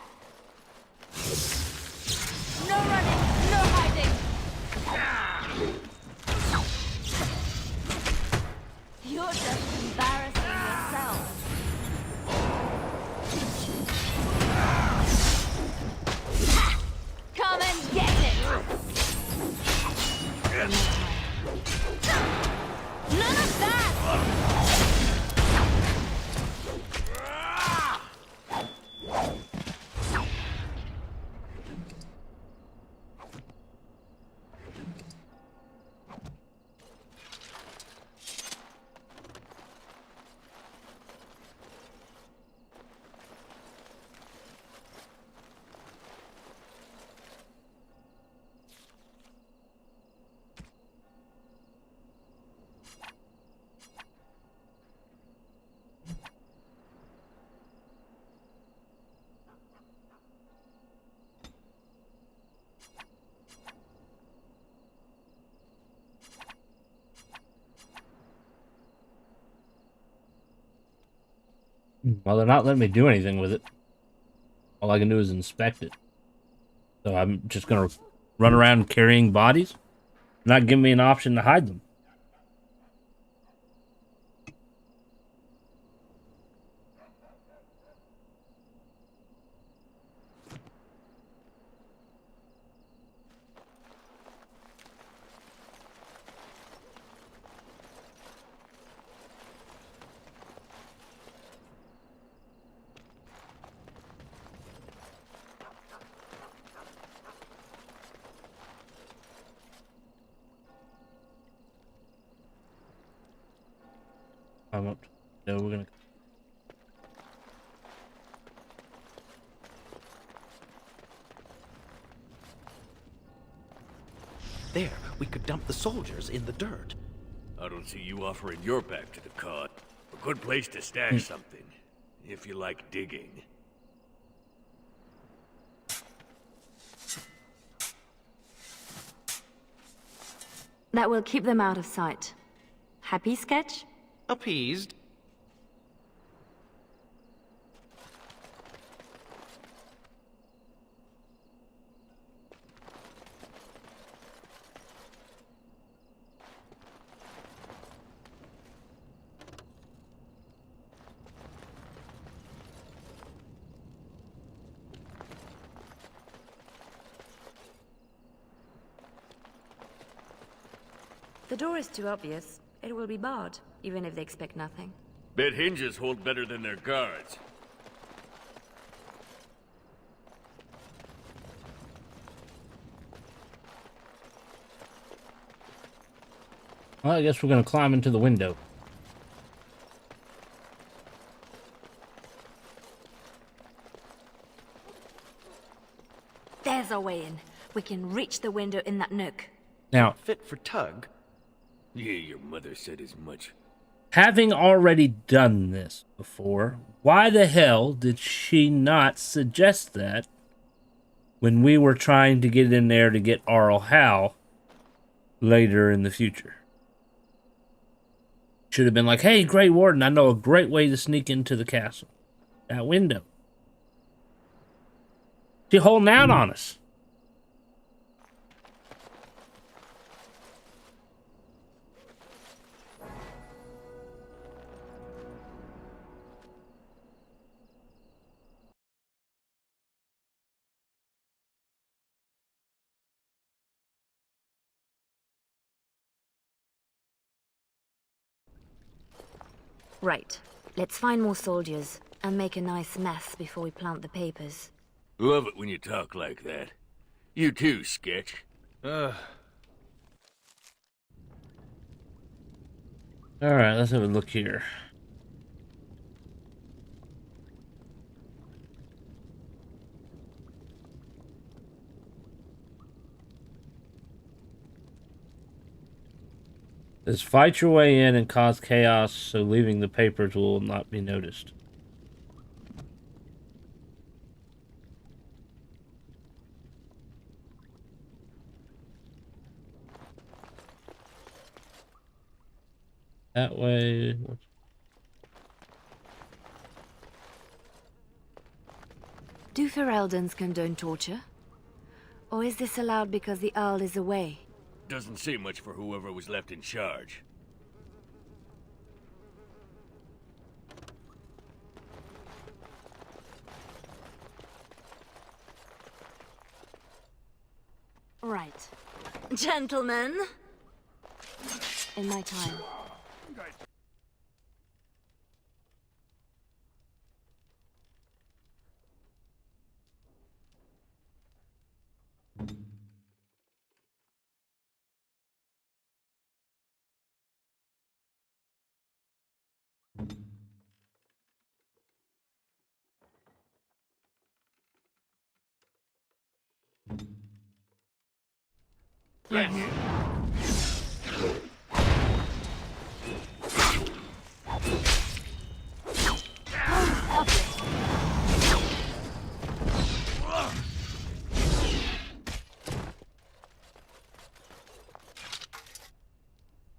No running, no hiding. You're just embarrassing yourself. Come and get it! None of that! Well, they're not letting me do anything with it. All I can do is inspect it. So I'm just gonna run around carrying bodies? Not giving me an option to hide them. I'm up. No, we're gonna. There, we could dump the soldiers in the dirt. I don't see you offering your back to the cart. A good place to stash something, if you like digging. That will keep them out of sight. Happy, Sketch? Appeased. The door is too obvious. It will be barred, even if they expect nothing. Bet hinges hold better than their guards. Well, I guess we're gonna climb into the window. There's our way in. We can reach the window in that nook. Now, Fit for tug. Yeah, your mother said as much. having already done this before, why the hell did she not suggest that when we were trying to get in there to get Arl Howe later in the future? Should have been like, hey, Grey Warden, I know a great way to sneak into the castle. That window. She holding out on us. Right. Let's find more soldiers and make a nice mess before we plant the papers. Love it when you talk like that. You too, Sketch. Alright, let's have a look here. Says fight your way in and cause chaos so leaving the papers will not be noticed. That way. Fereldens condone torture? Or is this allowed because the Earl is away? Doesn't say much for whoever was left in charge. Right. Gentlemen. In my time.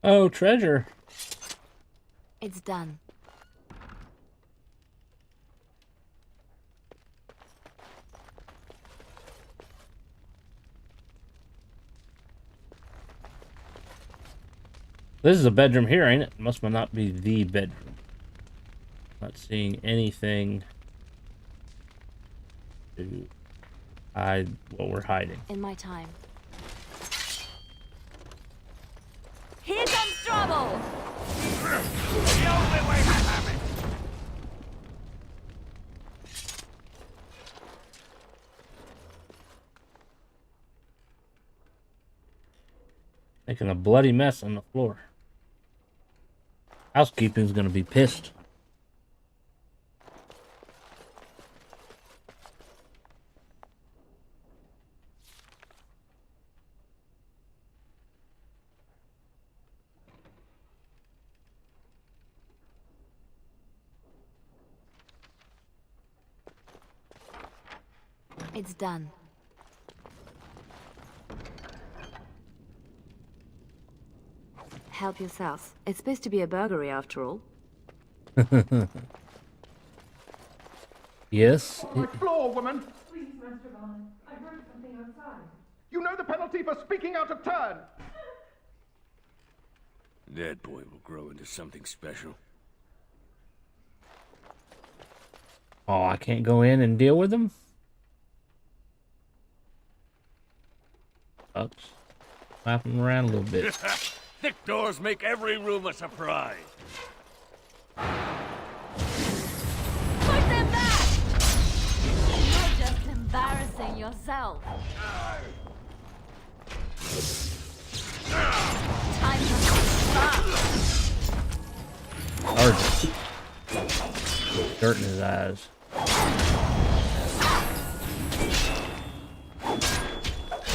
Oh, treasure. It's done. This is a bedroom here, ain't it? Must not be the bedroom. Not seeing anything to hide what we're hiding. In my time. Here comes trouble. The only way to have it. Making a bloody mess on the floor. Housekeeping's gonna be pissed. It's done. Help yourself. It's supposed to be a burglary after all. Yes. My floor, woman! Please, Master Vaughn. I heard something outside. You know the penalty for speaking out of turn! That boy will grow into something special. Oh, I can't go in and deal with them? Sucks. Slap them around a little bit. Thick doors make every room a surprise. Put them back! You're just embarrassing yourself. Time to Sergeant. Dirt in his eyes.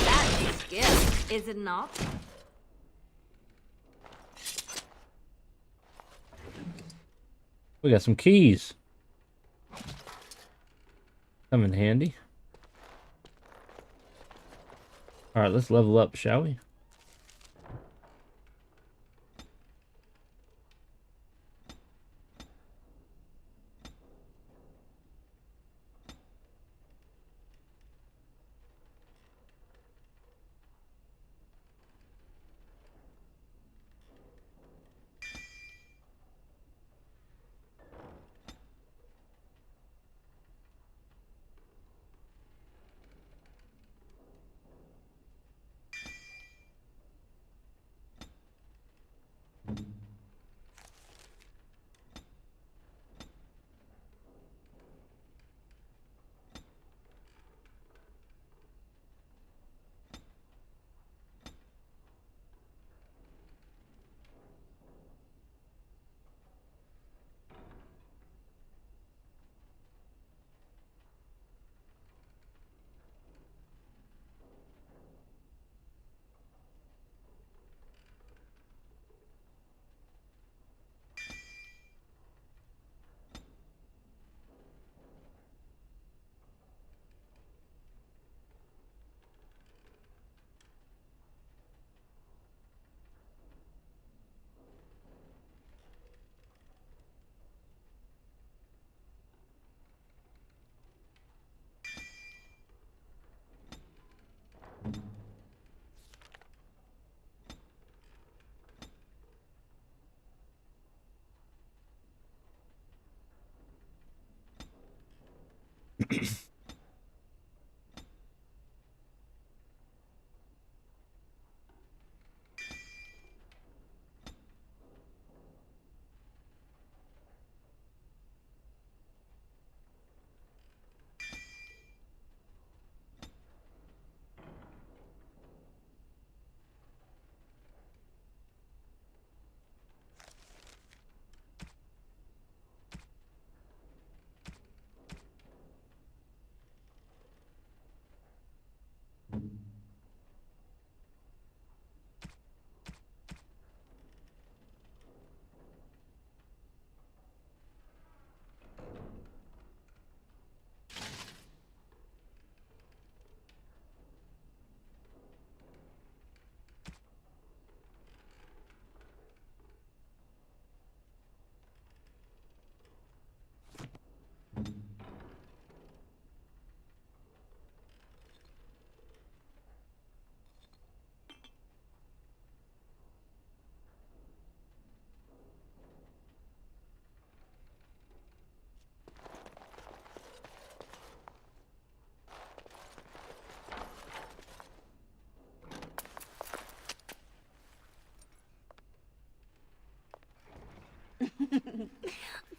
That's skill, is it not? We got some keys. Come in handy. Alright, let's level up, shall we?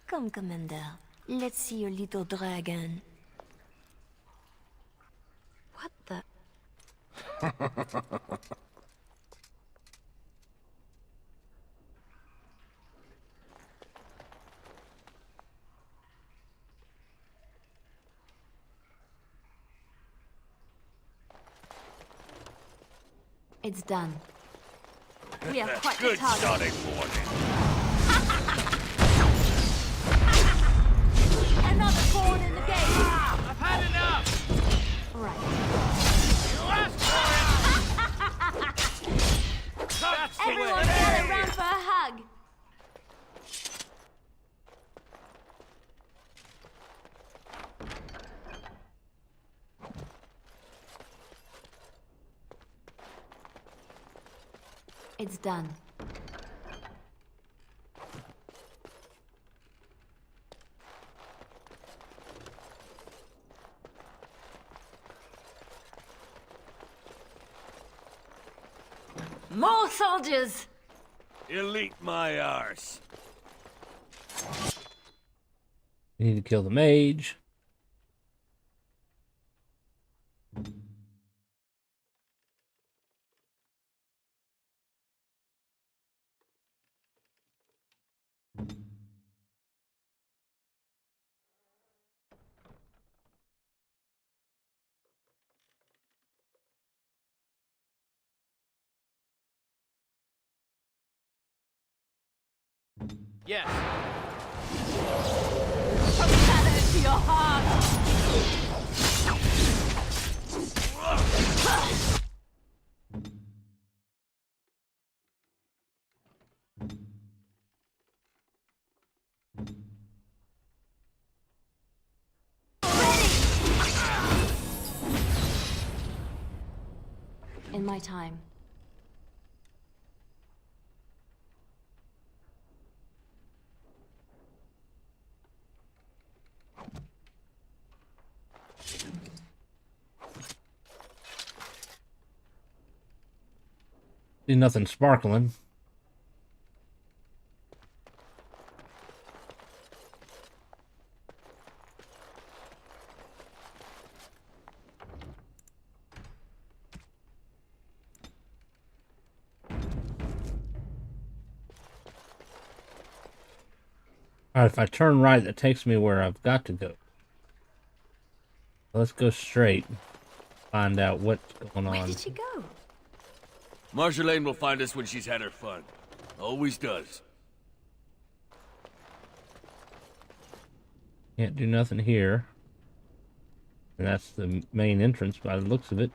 Come, Commander. Let's see your little dragon. What the? It's done. We are quite the Good target. starting point. Another pawn in the game. I've had enough! Right. You asked for it! That's the Everyone way. gather round for a hug. It's done. More soldiers! Elite my arse. We need to kill the mage. Yes. From shadow to your heart! In my time. See nothing sparkling. Alright, if I turn right, that takes me where I've got to go. Let's go straight. Find out what's going on. Where did she go? Marjolaine will find us when she's had her fun. Always does. Can't do nothing here. And that's the main entrance by the looks of it.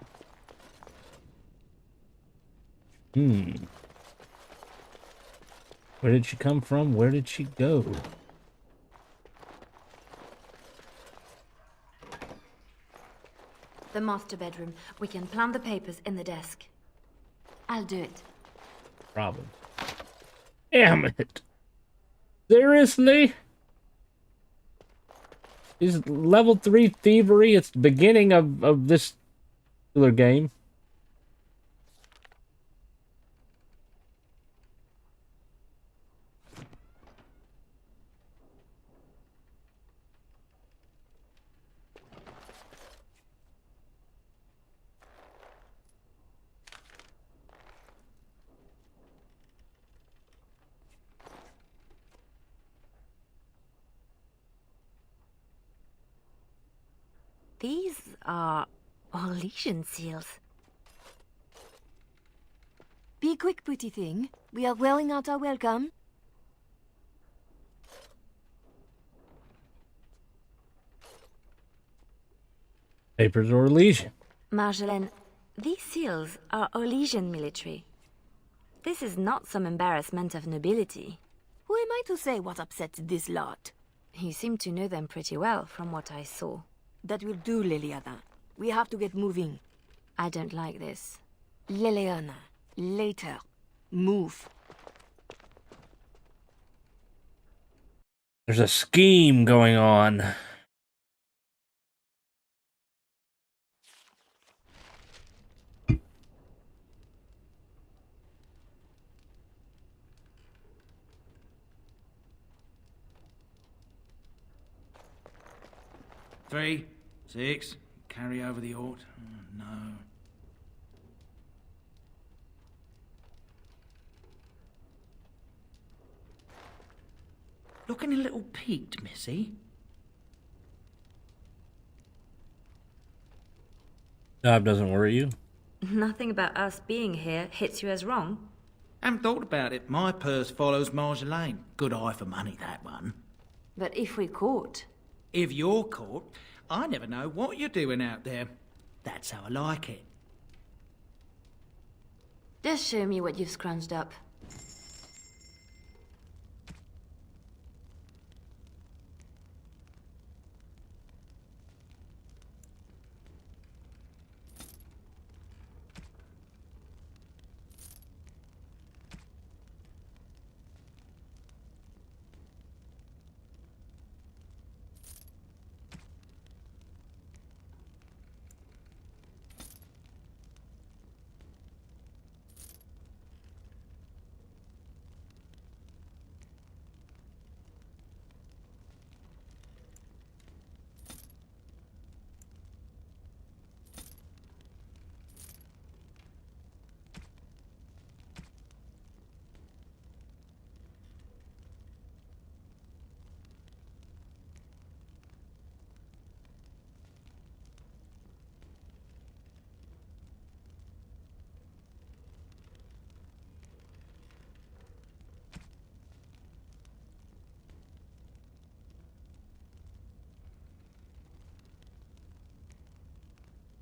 Where did she come from? Where did she go? The master bedroom. We can plant the papers in the desk. I'll do it. Problem. Damn it! Seriously? is level 3 thievery. It's the beginning of this particular game. These are Orlesian seals. Be quick, pretty thing. We are wearing out our welcome. Papers or Orlesian. Marjolaine, these seals are Orlesian military. This is not some embarrassment of nobility. Who am I to say what upsets this lot? You seem to know them pretty well, from what I saw. That will do, Leliana. We have to get moving. I don't like this. Leliana, later. Move. There's a scheme going on. Three, 6, carry over the Ort. Oh, no. Looking a little peaked, Missy. Job doesn't worry you. Nothing about us being here hits you as wrong. Haven't thought about it. My purse follows Marjolaine. Good eye for money, that one. But if we're caught... If you're caught, I never know what you're doing out there. That's how I like it. Just show me what you've scrunched up.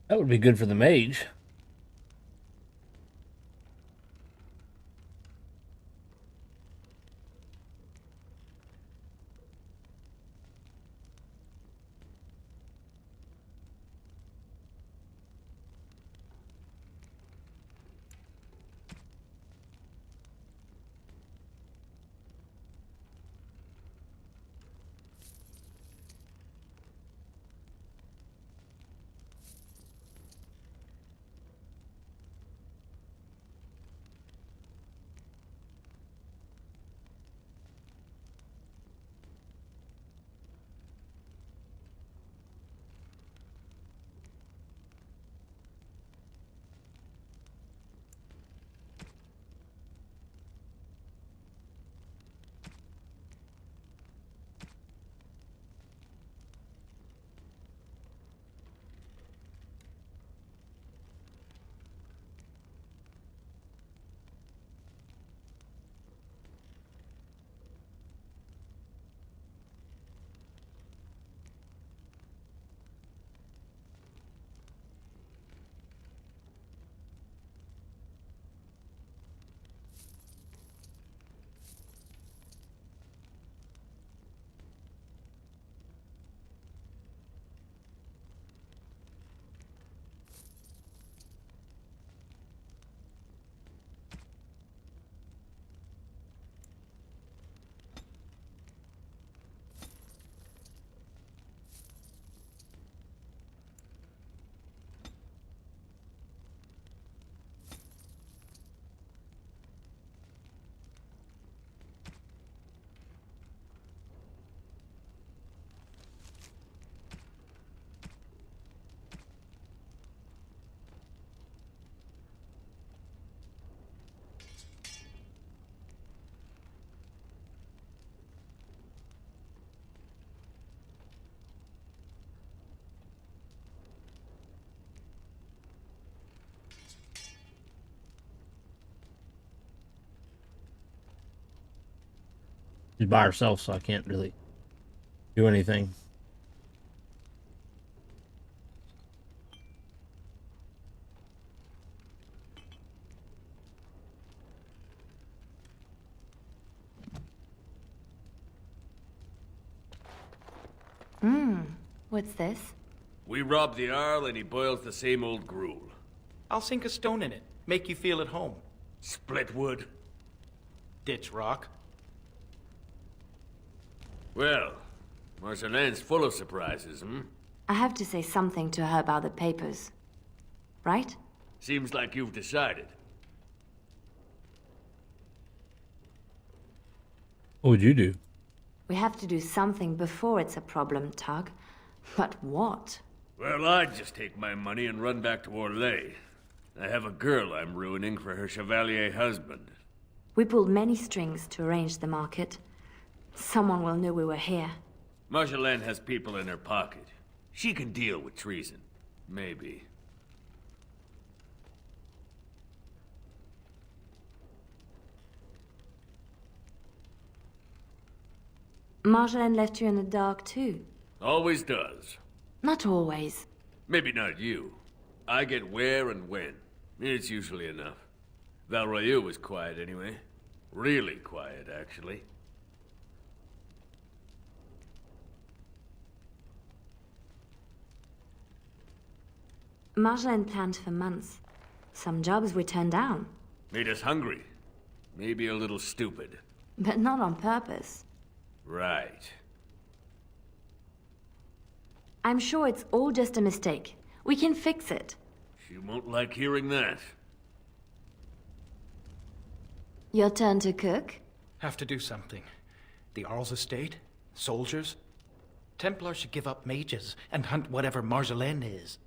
That would be good for the mage. She's by herself, so I can't really do anything. What's this? We rob the Arl and he boils the same old gruel. I'll sink a stone in it. Make you feel at home. Split wood. Ditch rock. Well, Marjolaine's full of surprises, I have to say something to her about the papers. Right? Seems like you've decided. What would you do? We have to do something before it's a problem, Tug. But what? Well, I'd just take my money and run back to Orlais. I have a girl I'm ruining for her chevalier husband. We pulled many strings to arrange the market. Someone will know we were here. Marjolaine has people in her pocket. She can deal with treason. Maybe. Marjolaine left you in the dark too. Always does. Not always. Maybe not you. I get where and when. It's usually enough. Valroyu was quiet anyway. Really quiet, actually. Marjolaine planned for months. Some jobs we turned down. Made us hungry. Maybe a little stupid. But not on purpose. Right. I'm sure it's all just a mistake. We can fix it. She won't like hearing that. Your turn to cook? Have to do something. The Arl's estate? Soldiers? Templars should give up mages and hunt whatever Marjolaine is.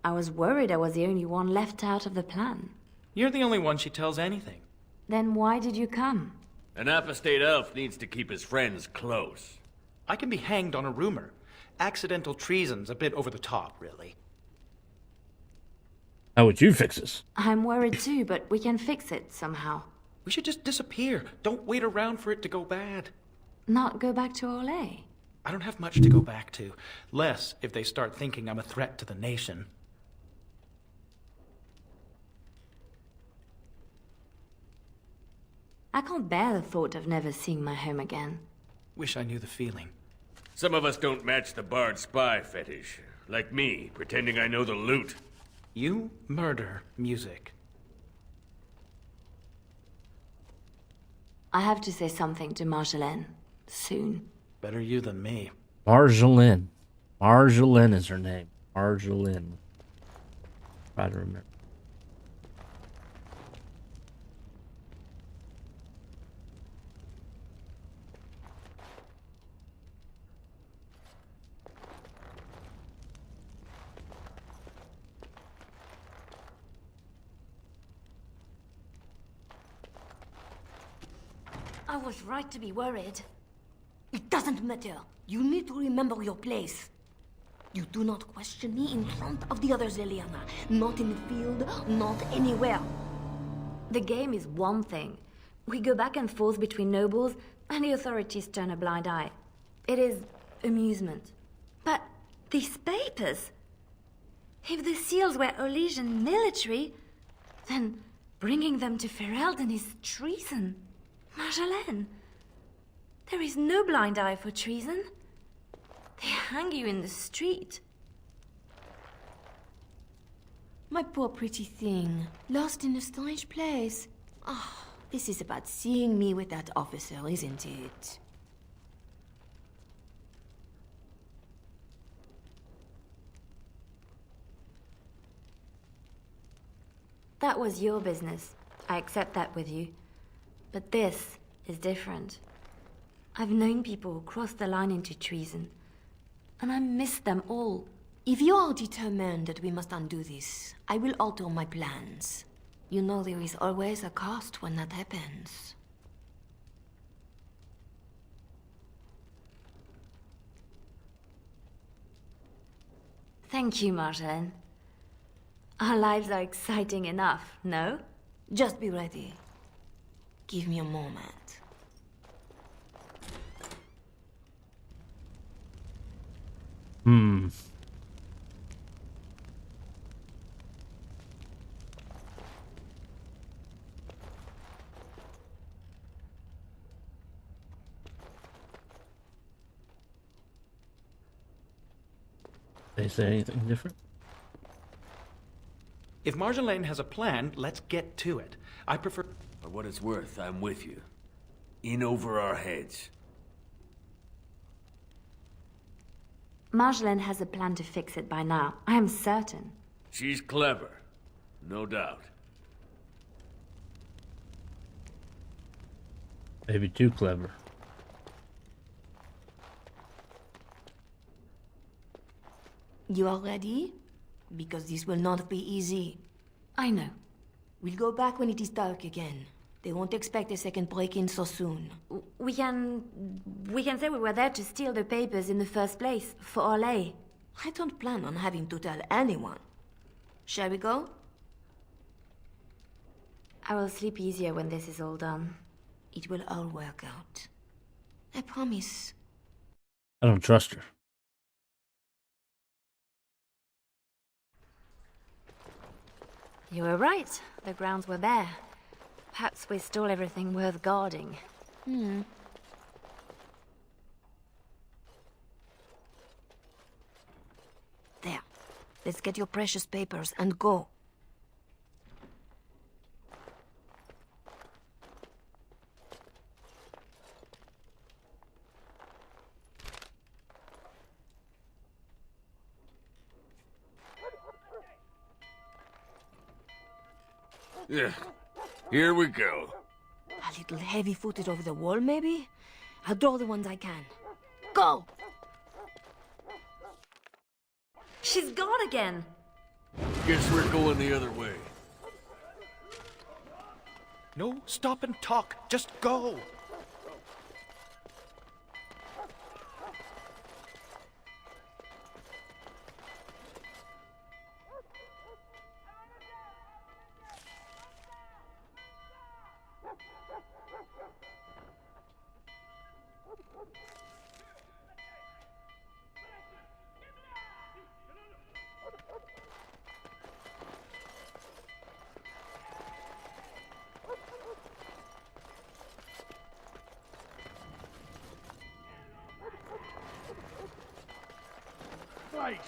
I was worried I was the only one left out of the plan. You're the only one she tells anything. Then why did you come? An apostate elf needs to keep his friends close. I can be hanged on a rumor. Accidental treason's a bit over the top, really. How would you fix this? I'm worried too, but we can fix it somehow. We should just disappear. Don't wait around for it to go bad. Not go back to Orlais? I don't have much to go back to. Less if they start thinking I'm a threat to the nation. I can't bear the thought of never seeing my home again. Wish I knew the feeling. Some of us don't match the bard spy fetish. Like me, pretending I know the loot. You murder music. I have to say something to Marjolaine. Soon. Better you than me. Marjolaine. Marjolaine is her name. Marjolaine. Try to remember. I was right to be worried. It doesn't matter. You need to remember your place. You do not question me in front of the others, Leliana. Not in the field, not anywhere. The game is one thing. We go back and forth between nobles, and the authorities turn a blind eye. It is amusement. But these papers... If the seals were Orlesian military, then bringing them to Ferelden is treason. Marjolaine, there is no blind eye for treason. They hang you in the street. My poor pretty thing, lost in a strange place. Ah, this is about seeing me with that officer, isn't it? That was your business. I accept that with you. But this is different. I've known people who crossed the line into treason, and I miss them all. If you are determined that we must undo this, I will alter my plans. You know there is always a cost when that happens. Thank you, Marjolaine. Our lives are exciting enough, no? Just be ready. Give me a moment. They say anything different? If Marjolaine has a plan, let's get to it. I prefer... For what it's worth, I'm with you. In over our heads. Marjolaine has a plan to fix it by now. I am certain. She's clever. No doubt. Maybe too clever. You are ready? Because this will not be easy. I know. We'll go back when it is dark again. They won't expect a second break-in so soon. We can say we were there to steal the papers in the first place, for Olay. I don't plan on having to tell anyone. Shall we go? I will sleep easier when this is all done. It will all work out. I promise. I don't trust her. You were right. The grounds were bare. Perhaps we stole everything worth guarding. There. Let's get your precious papers and go. Yeah. Here we go. A little heavy-footed over the wall, maybe? I'll draw the ones I can. Go! She's gone again! Guess we're going the other way. No, stop and talk. Just go.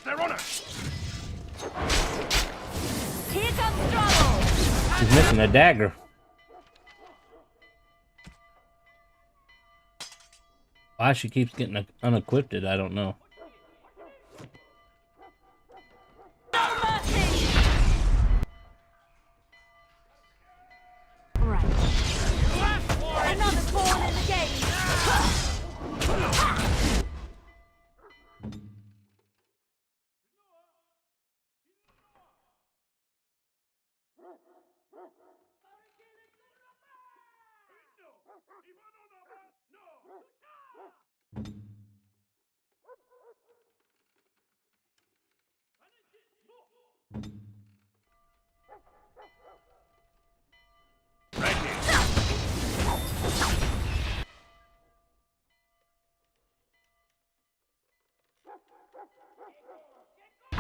They're on us! Here comes trouble! She's missing a dagger. Why she keeps getting unequipped, I don't know. No mercy! Right. Another pawn in the game!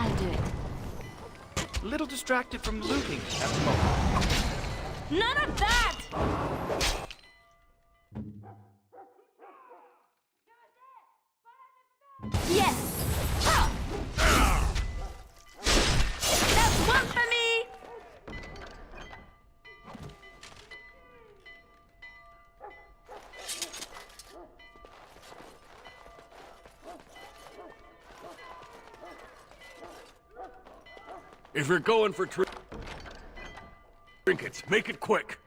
I'll do it. Little distracted from looting at the moment. None of that! Yes! Ha! That's one for me! If you're going for trinkets, make it quick.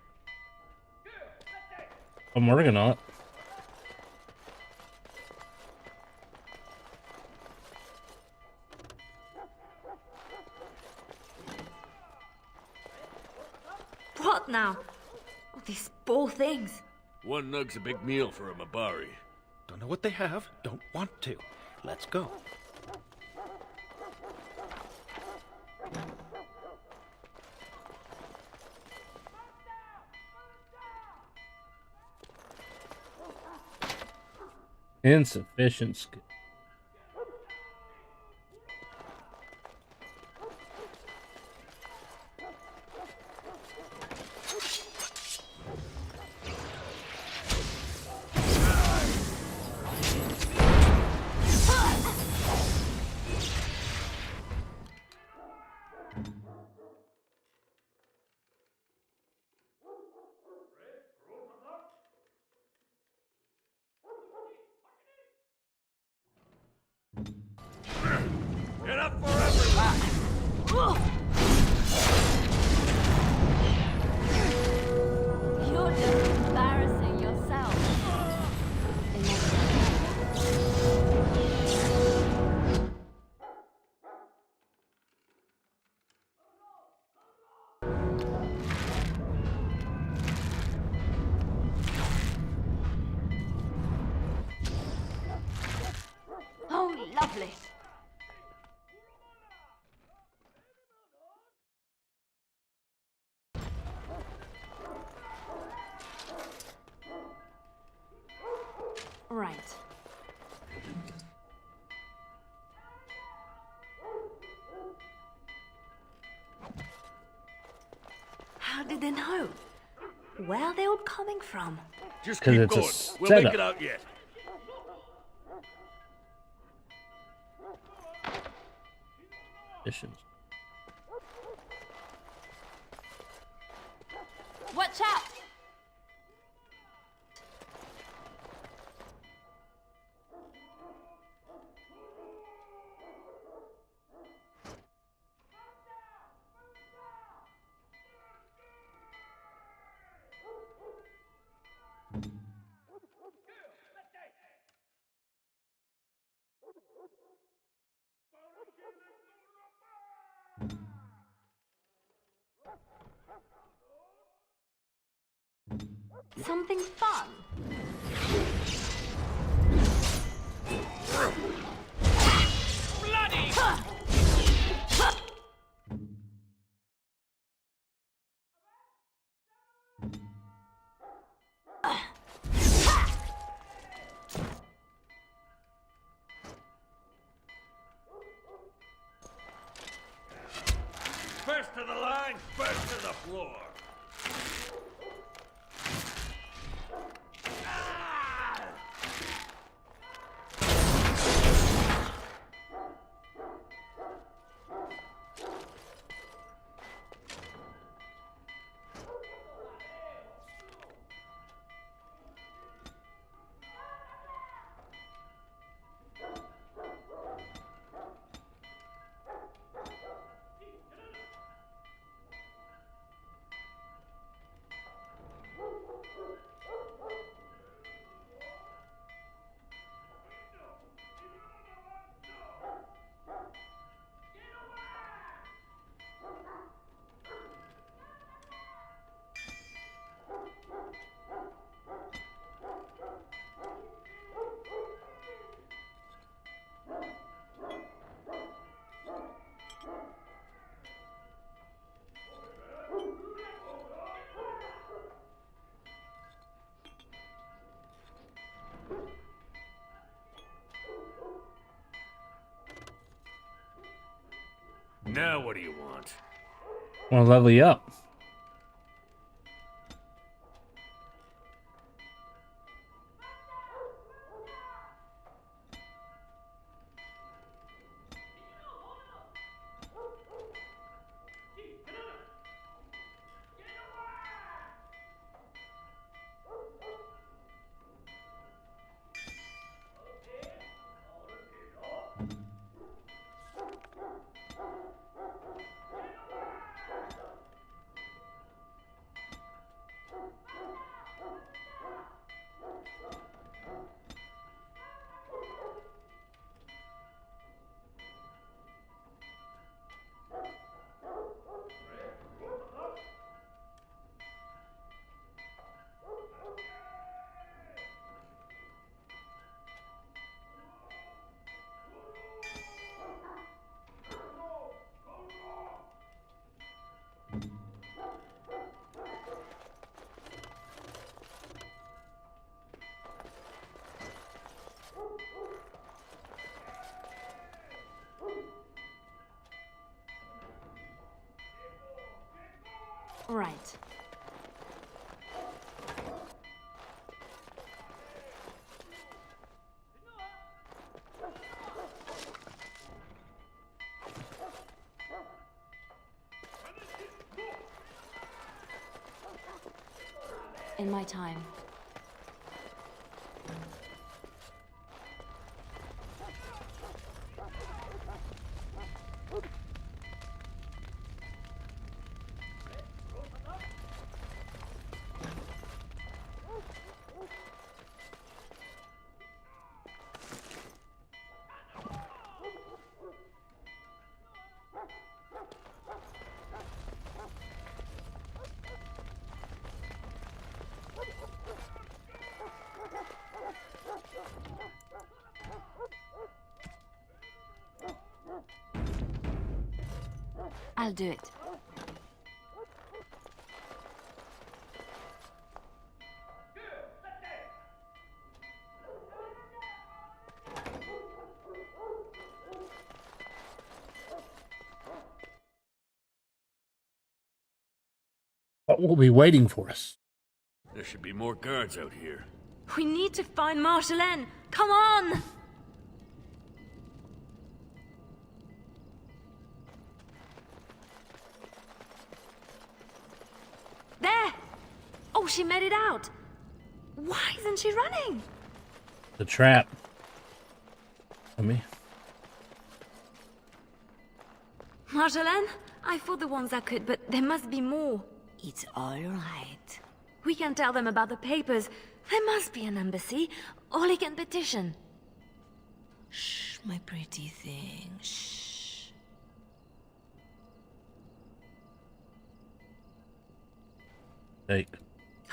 I'm working on it. What now? Oh, these poor things. One nug's a big meal for a Mabari. Don't know what they have, don't want to. Let's go. Insufficient skill. Enough for everyone! You're just embarrassing yourself. Oh, lovely. Right. How did they know? Where are they all coming from? Just 'Cause keep it's a going. We'll setup. make it out yet. Missions. Watch out! Something fun. Bloody! First to the line, first to the floor. Now what do you want? Want to level you up. Right. In my time. I'll do it. What will be waiting for us? There should be more guards out here. We need to find Marjolaine. Come on! There! Oh, she made it out. Why isn't she running? The trap. Marjolaine, I fought the ones that could, but there must be more. It's all right. We can tell them about the papers. There must be an embassy, or they can petition. Shh, my pretty thing. Shh. Take.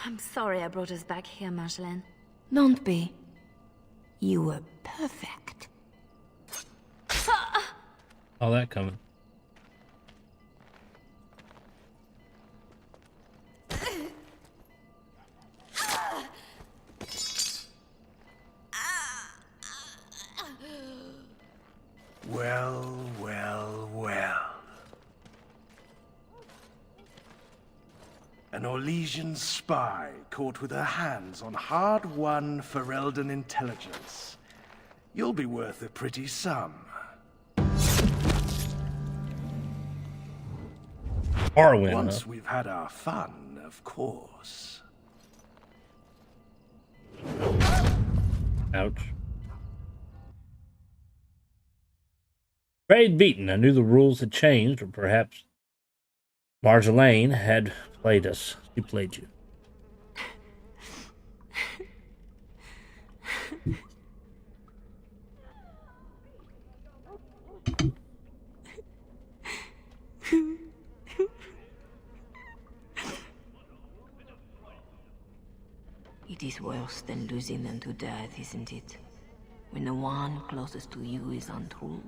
I'm sorry I brought us back here, Marjolaine. Don't be. You were perfect. All that coming. Well, well, well. An Orlesian spy caught with her hands on hard-won Ferelden intelligence. You'll be worth a pretty sum. Arwen, Once we've had our fun, of course. Ouch. Raid beaten. I knew the rules had changed, or perhaps Marjolaine had played us. She played you. It is worse than losing them to death, isn't it? When the one closest to you is untrue.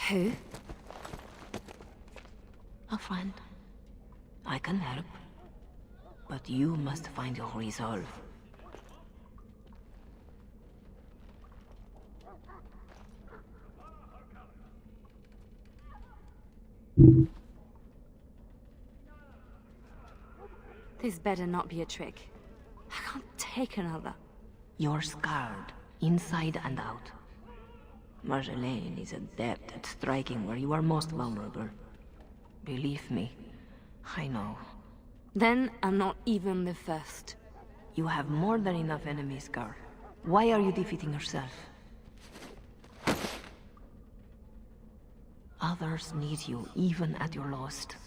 Who? A friend. I can help. But you must find your resolve. This better not be a trick. I can't take another. You're scarred, inside and out. Marjolaine is adept at striking where you are most vulnerable. Believe me, I know. Then I'm not even the first. You have more than enough enemies, girl. Why are you defeating yourself? Others need you, even at your lowest.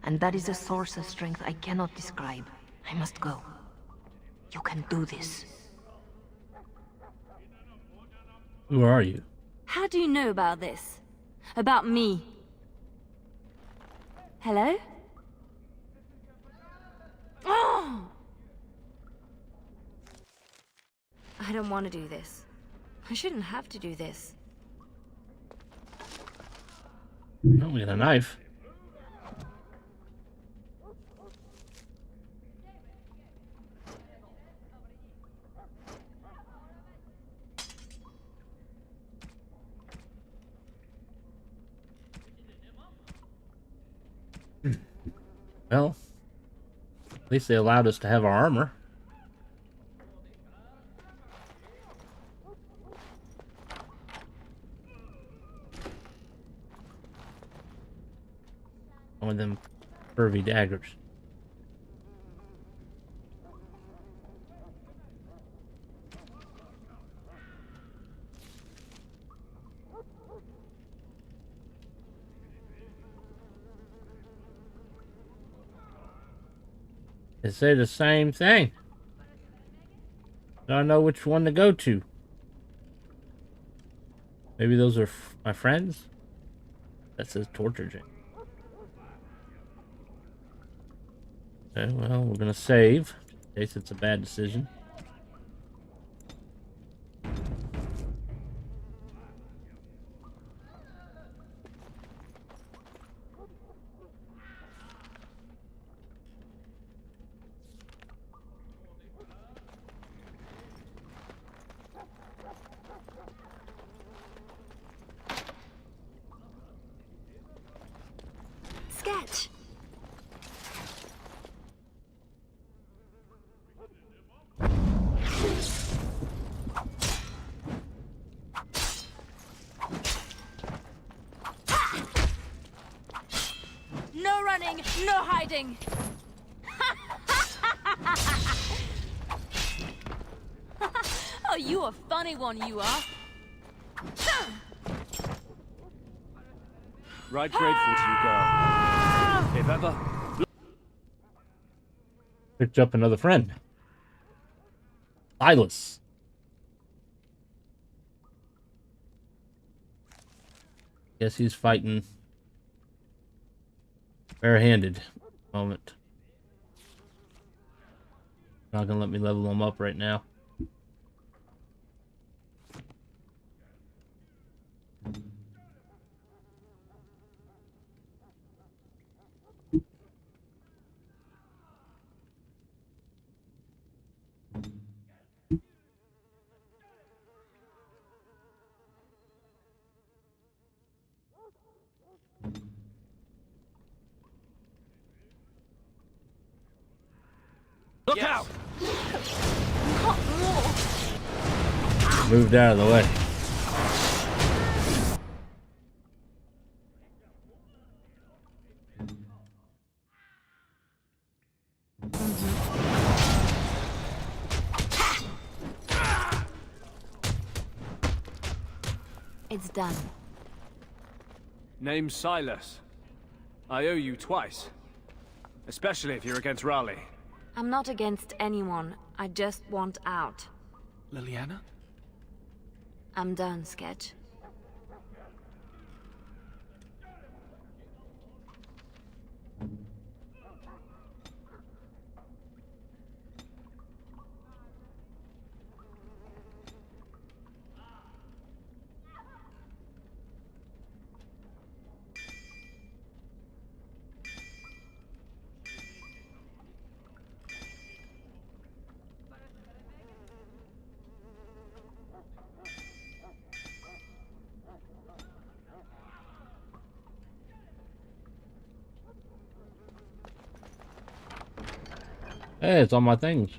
And that is a source of strength I cannot describe. I must go. You can do this. Who are you? How do you know about this? About me? Hello? Oh! I don't want to do this. I shouldn't have to do this. Oh, we got a knife. Well, at least they allowed us to have our armor. One of them curvy daggers. They say the same thing. Don't know which one to go to. Maybe those are my friends? That says torture chamber. Okay, well, we're gonna save in case it's a bad decision. Sketch! No running, no hiding. Oh, you a funny one, you are. Right grateful to you, girl. If ever. Picked up another friend. Silas. Guess he's fighting barehanded at the moment. Not gonna let me level him up right now. Look out! Moved out of the way. It's done. Name's Silas. I owe you twice. Especially if you're against Raleigh. I'm not against anyone. I just want out. Leliana? I'm done, Sketch. Hey, it's on my things.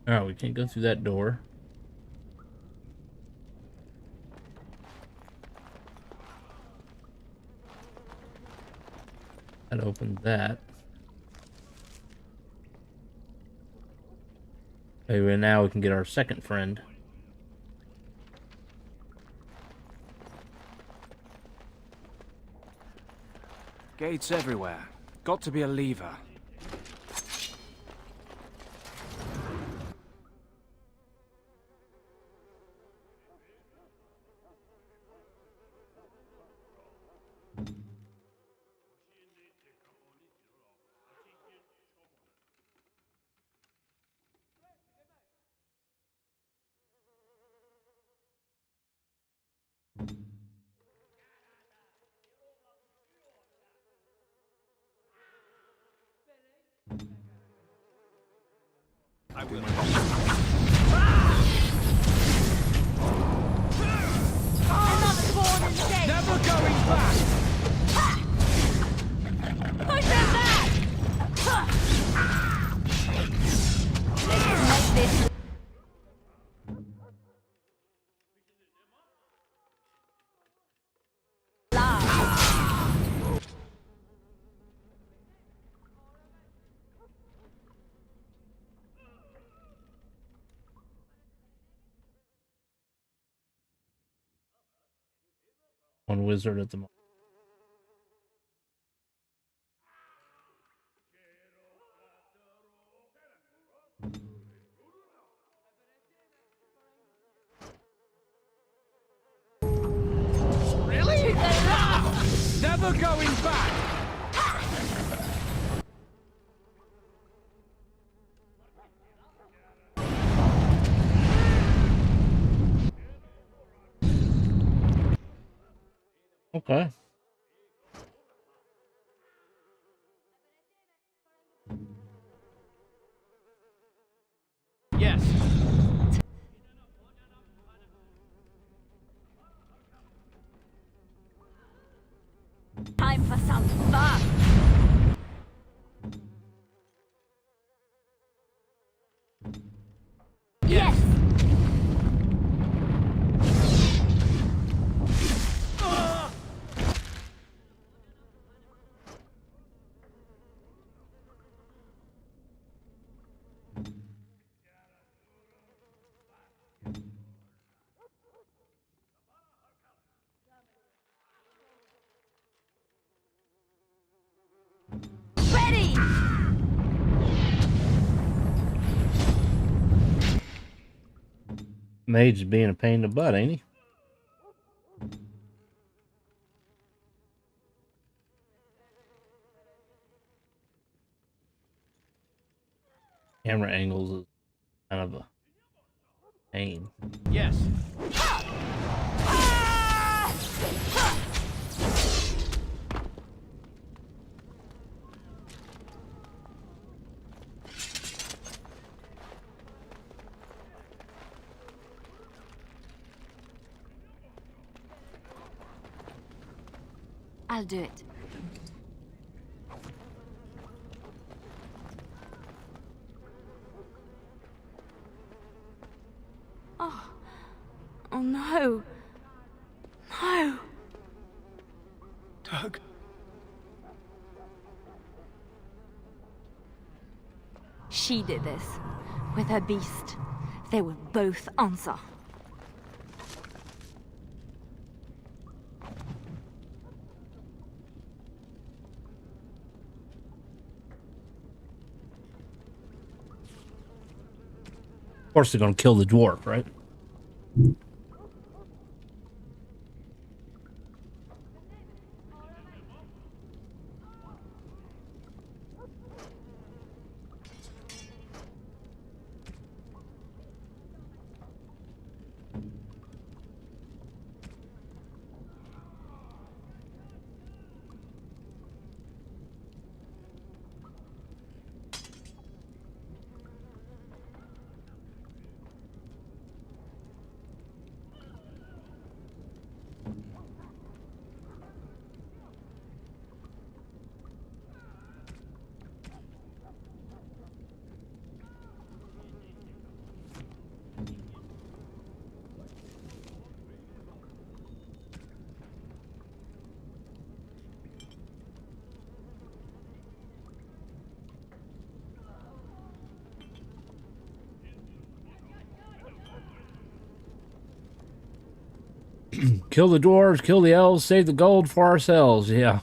Alright, we can't go through that door. That opened that. Okay, well, now we can get our second friend. Gates everywhere. Got to be a lever. I will. Another spawn in the gate! Never going back! Push them back! Let's make this last. One wizard at the moment. Really? Never going back! Okay. Yes. Time for some fun! Yes! Ready! Mage is being a pain in the butt, ain't he? Camera angles is kind of a pain. Yes. I'll do it. Oh. Oh no. No. Doug. She did this. With her beast. They will both answer. Of course they're gonna kill the dwarf, right? Kill the dwarves, kill the elves, save the gold for ourselves. Yeah.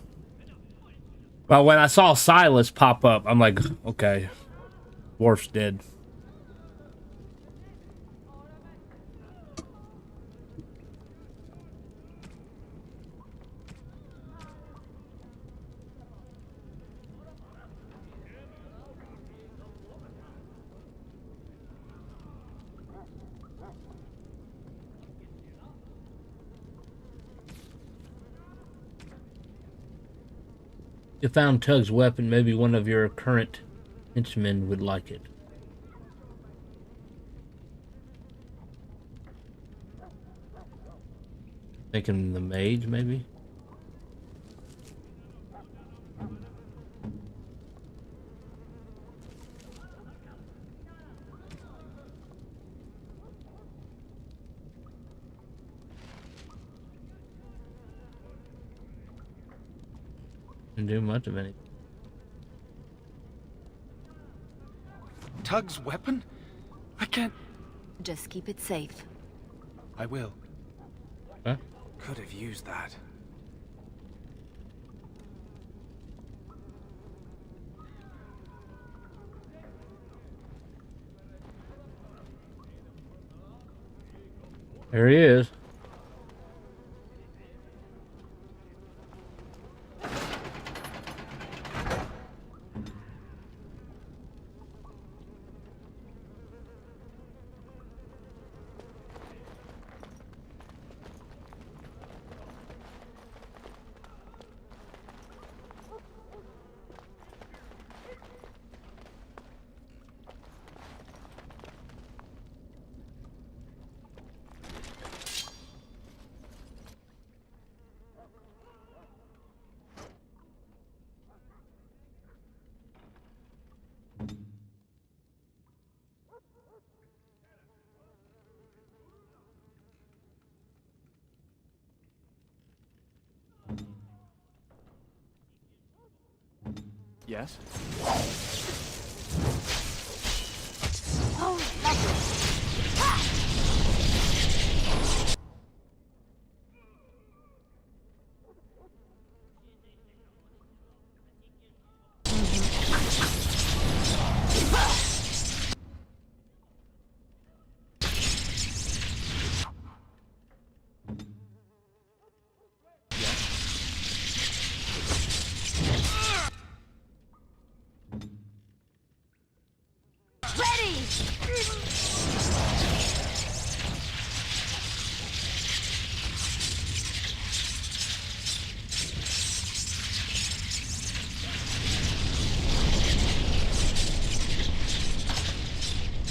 Well, when I saw Silas pop up, I'm like, okay, dwarf's dead. You found Tug's weapon. Maybe one of your current henchmen would like it. Thinking the mage, maybe? Didn't do much of any. Tug's weapon? I can't... Just keep it safe. I will. Huh? Could have used that. There he is. Yes? Oh, lovely.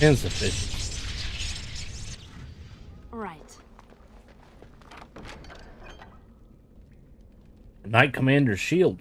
Insufficient. Right. Knight Commander's shield.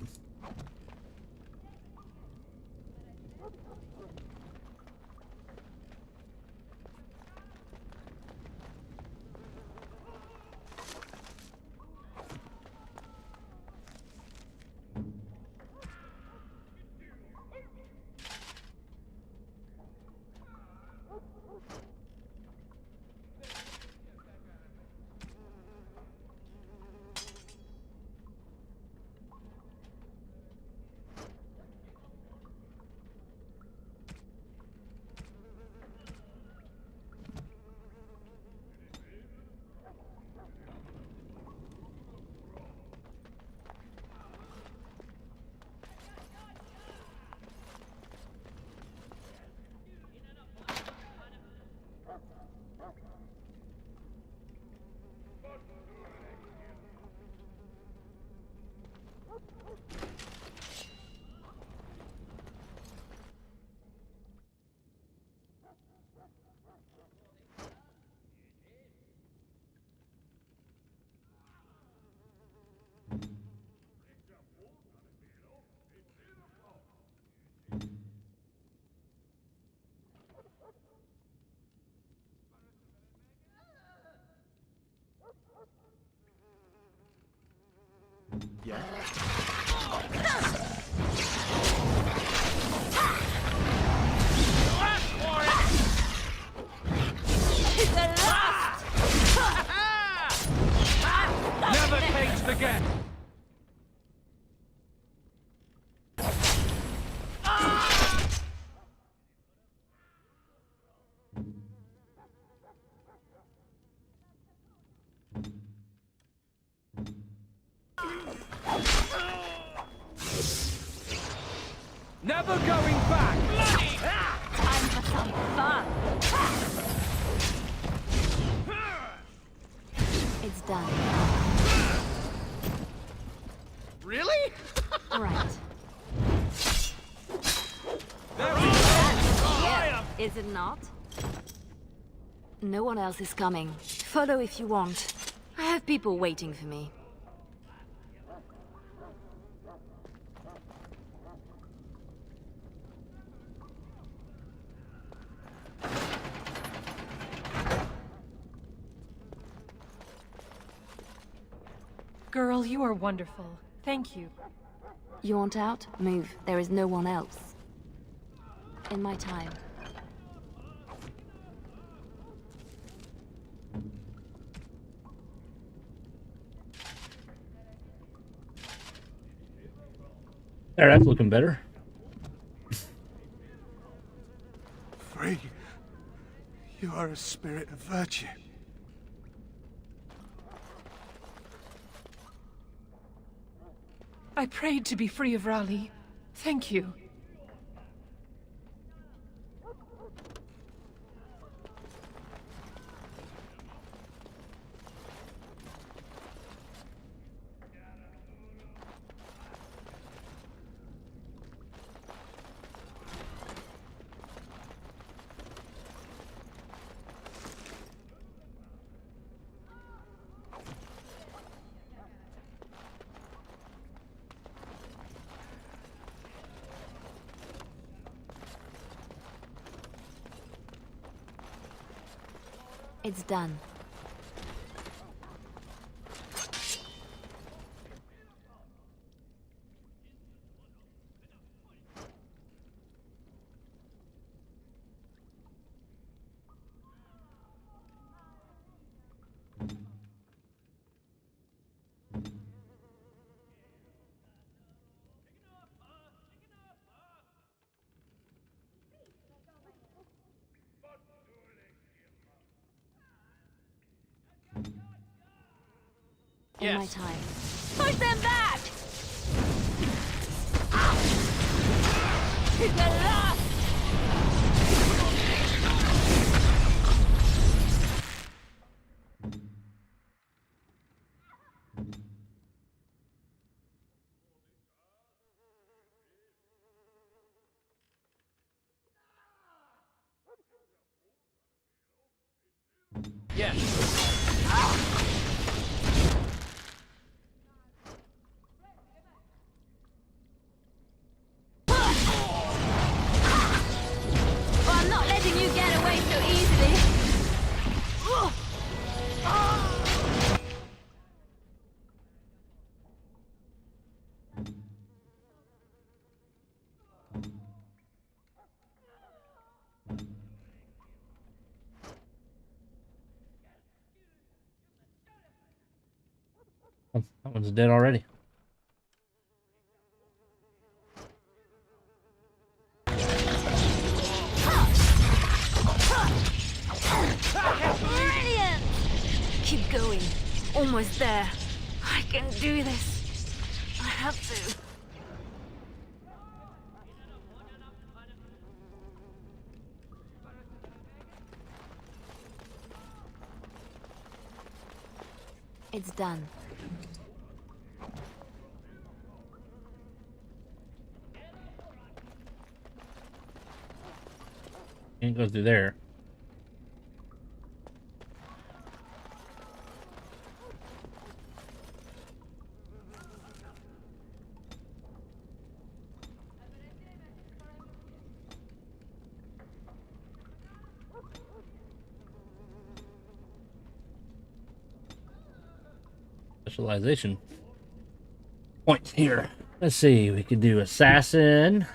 Yeah. It's a last! Never going back! Bloody! Time for some fun! It's done. Really? Right. Is it not? No one else is coming. Follow if you want. I have people waiting for me. Girl, you are wonderful. Thank you. You want out? Move. There is no one else. In my time. There, that's looking better. Free. You are a spirit of virtue. I prayed to be free of Raleigh. Thank you. It's done. In my time. Push them back! To the last! I'm not letting you get away so easily. Oh, that one's dead already. Brilliant! Keep going. Almost there. I can do this. I have to. It's done. Can't go through there. Specialization points here. Let's see, we could do assassin.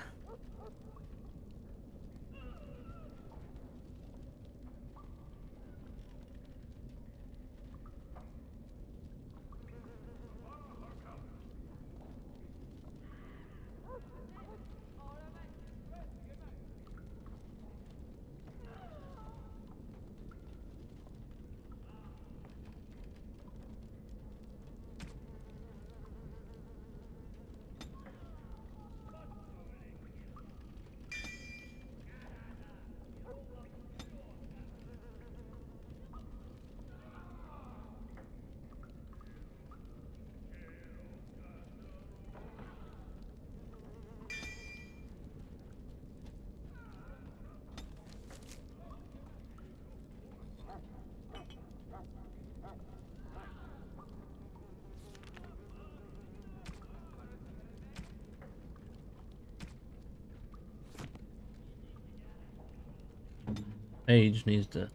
Mage needs to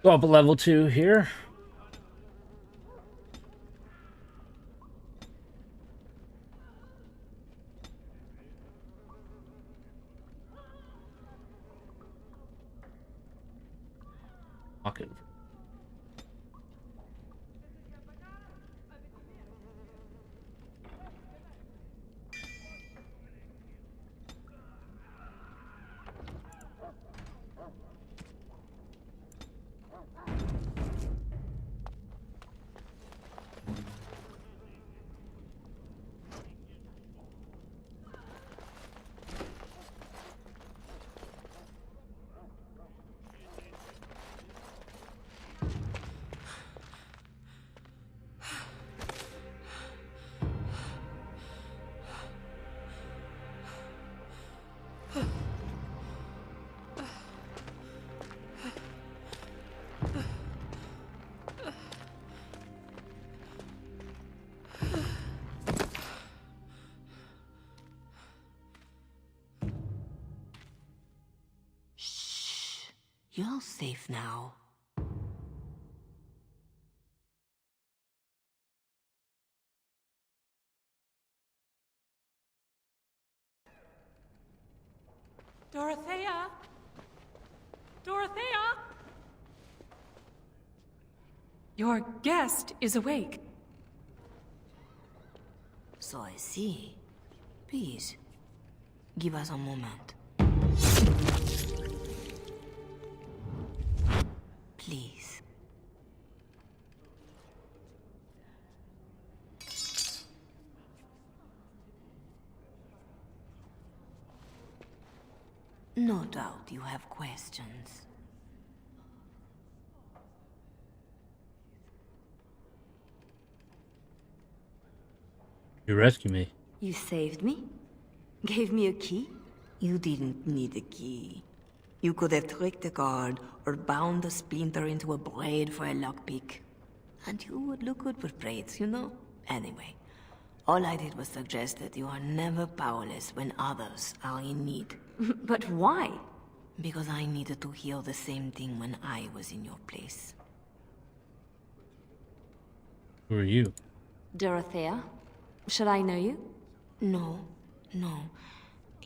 go up a level 2 here. Pocket. You're safe now. Dorothea? Dorothea? Your guest is awake. So I see. Please, give us a moment. Please. No doubt you have questions. You rescued me. You saved me? Gave me a key? You didn't need a key. You could have tricked the guard or bound a splinter into a braid for a lockpick. And you would look good with braids, you know? Anyway, all I did was suggest that you are never powerless when others are in need. But why? Because I needed to hear the same thing when I was in your place. Who are you? Dorothea? Should I know you? No.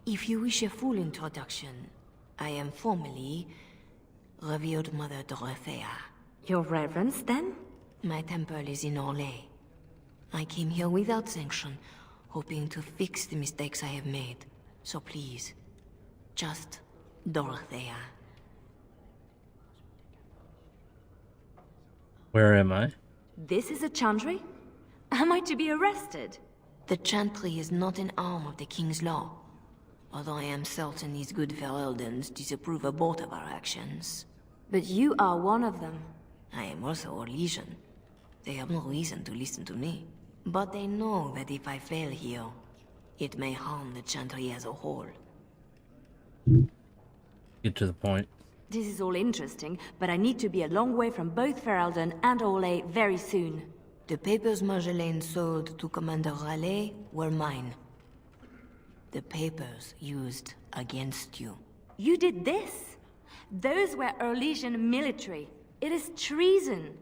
If you wish a full introduction, I am formally Revered Mother Dorothea. Your Reverence, then? My temple is in Orlais. I came here without sanction, hoping to fix the mistakes I have made. So please, just Dorothea. Where am I? This is a Chantry? Am I to be arrested? The Chantry is not an arm of the King's law, although I am certain these good Fereldans disapprove of both of our actions. But you are one of them. I am also a legion. They have no reason to listen to me. But they know that if I fail here, it may harm the Chantry as a whole. Get to the point. This is all interesting, but I need to be a long way from both Ferelden and Orlais very soon. The papers Marjolaine sold to Commander Raleigh were mine. The papers used against you. You did this? Those were Orlesian military. It is treason.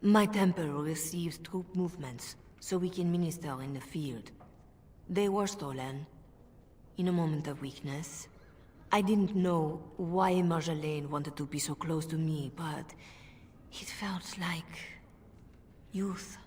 My temple receives troop movements, so we can minister in the field. They were stolen. In a moment of weakness. I didn't know why Marjolaine wanted to be so close to me, but it felt like youth.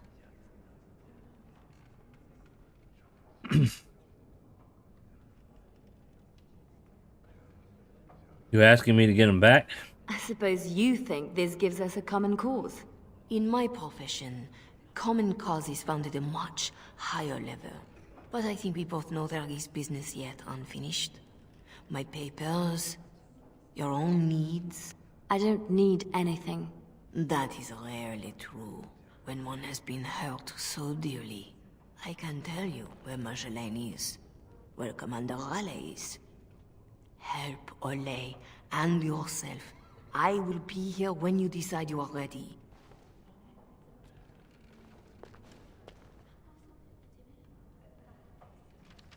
You asking me to get him back? I suppose you think this gives us a common cause. In my profession, common cause is found at a much higher level. But I think we both know there is business yet unfinished. My papers, your own needs. I don't need anything. That is rarely true, when one has been hurt so dearly. I can tell you where Marjolaine is, where Commander Raleigh is. Help Orlais and yourself. I will be here when you decide you are ready.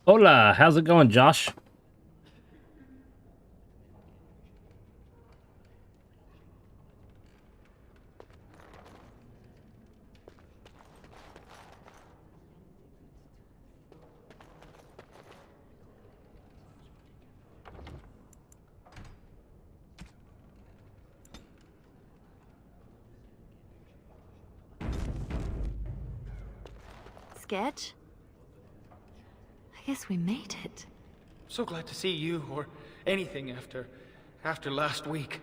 Hola, how's it going, Josh? Sketch? I guess we made it. So glad to see you, or anything after last week.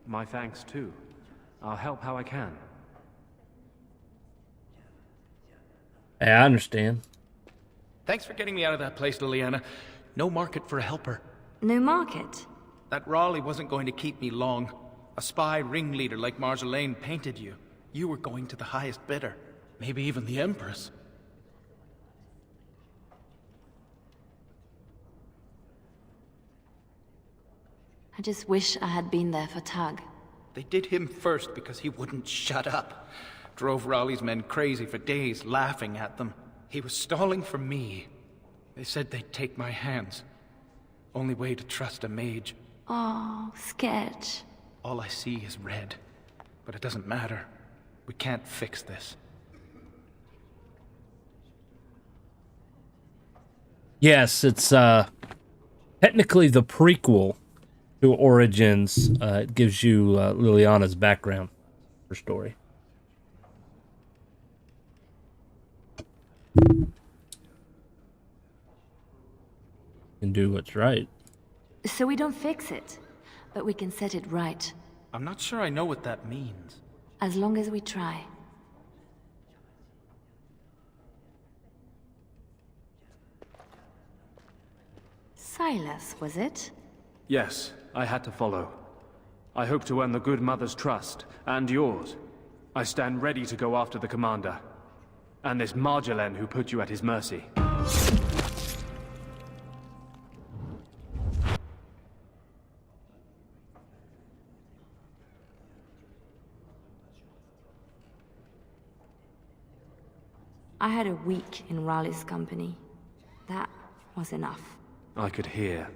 My thanks, too. I'll help how I can. Hey, I understand. Thanks for getting me out of that place, Leliana. No market for a helper. No market? That Raleigh wasn't going to keep me long. A spy ringleader like Marjolaine painted you. You were going to the highest bidder. Maybe even the Empress. I just wish I had been there for Tug. They did him first because he wouldn't shut up. Drove Raleigh's men crazy for days, laughing at them. He was stalling for me. They said they'd take my hands. Only way to trust a mage. Oh, Sketch. All I see is red. But it doesn't matter. We can't fix this. Yes, it's technically the prequel to Origins. It gives you Leliana's background, her story. And do what's right. So we don't fix it, but we can set it right. I'm not sure I know what that means. As long as we try. Silas, was it? Yes, I had to follow. I hope to earn the good mother's trust, and yours. I stand ready to go after the commander. And this Marjolaine who put you at his mercy. I had a week in Raleigh's company. That was enough. I could hear.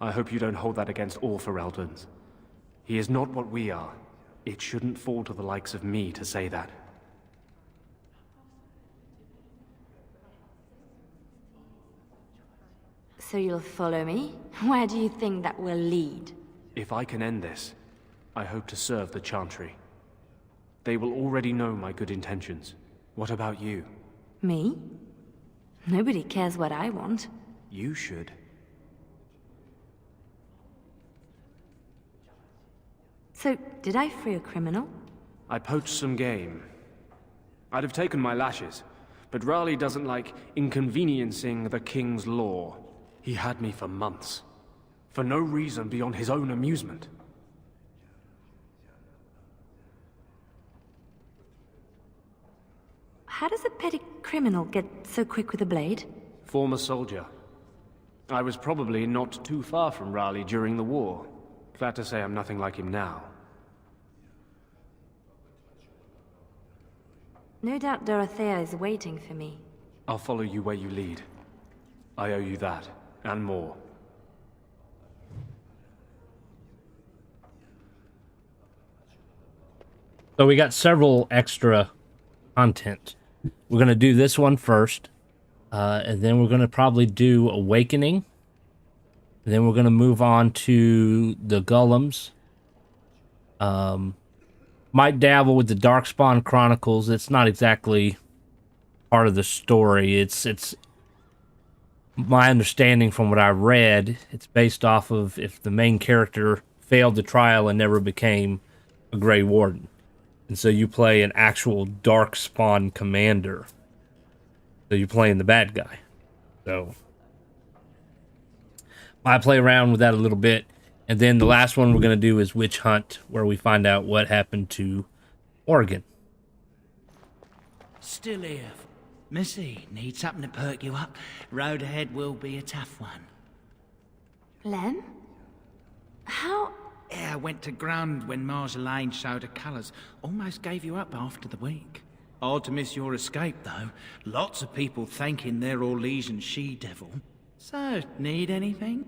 I hope you don't hold that against all Fereldens. He is not what we are. It shouldn't fall to the likes of me to say that. So you'll follow me? Where do you think that will lead? If I can end this, I hope to serve the Chantry. They will already know my good intentions. What about you? Me? Nobody cares what I want. You should. So, did I free a criminal? I poached some game. I'd have taken my lashes, but Raleigh doesn't like inconveniencing the King's law. He had me for months. For no reason beyond his own amusement. How does a petty criminal get so quick with a blade? Former soldier. I was probably not too far from Raleigh during the war. Glad to say I'm nothing like him now. No doubt Dorothea is waiting for me. I'll follow you where you lead. I owe you that, and more. So we got several extra content. We're going to do this one first, and then we're going to probably do Awakening. And then we're going to move on to the Golems. Might dabble with the Darkspawn Chronicles. It's not exactly part of the story. It's my understanding from what I read. It's based off of if the main character failed the trial and never became a Grey Warden. And so you play an actual Darkspawn commander. So you're playing the bad guy. So I play around with that a little bit. And then the last one we're going to do is Witch Hunt, where we find out what happened to Oregon. Still here. Missy, need something to perk you up. Road ahead will be a tough one. Lem? How? Yeah, I went to ground when Marjolaine showed her colours. Almost gave you up after the week. Hard to miss your escape, though. Lots of people thanking their Orlesian she-devil. So, need anything?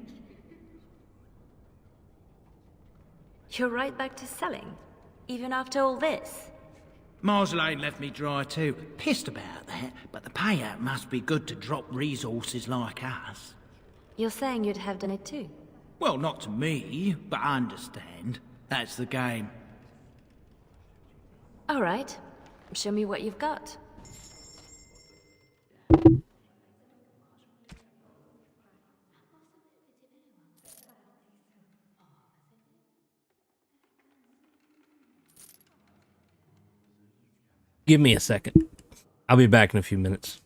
You're right back to selling? Even after all this? Marjolaine left me dry too. Pissed about that, but the payout must be good to drop resources like us. You're saying you'd have done it too? Well, not to me, but I understand. That's the game. All right. Show me what you've got. Give me a second. I'll be back in a few minutes.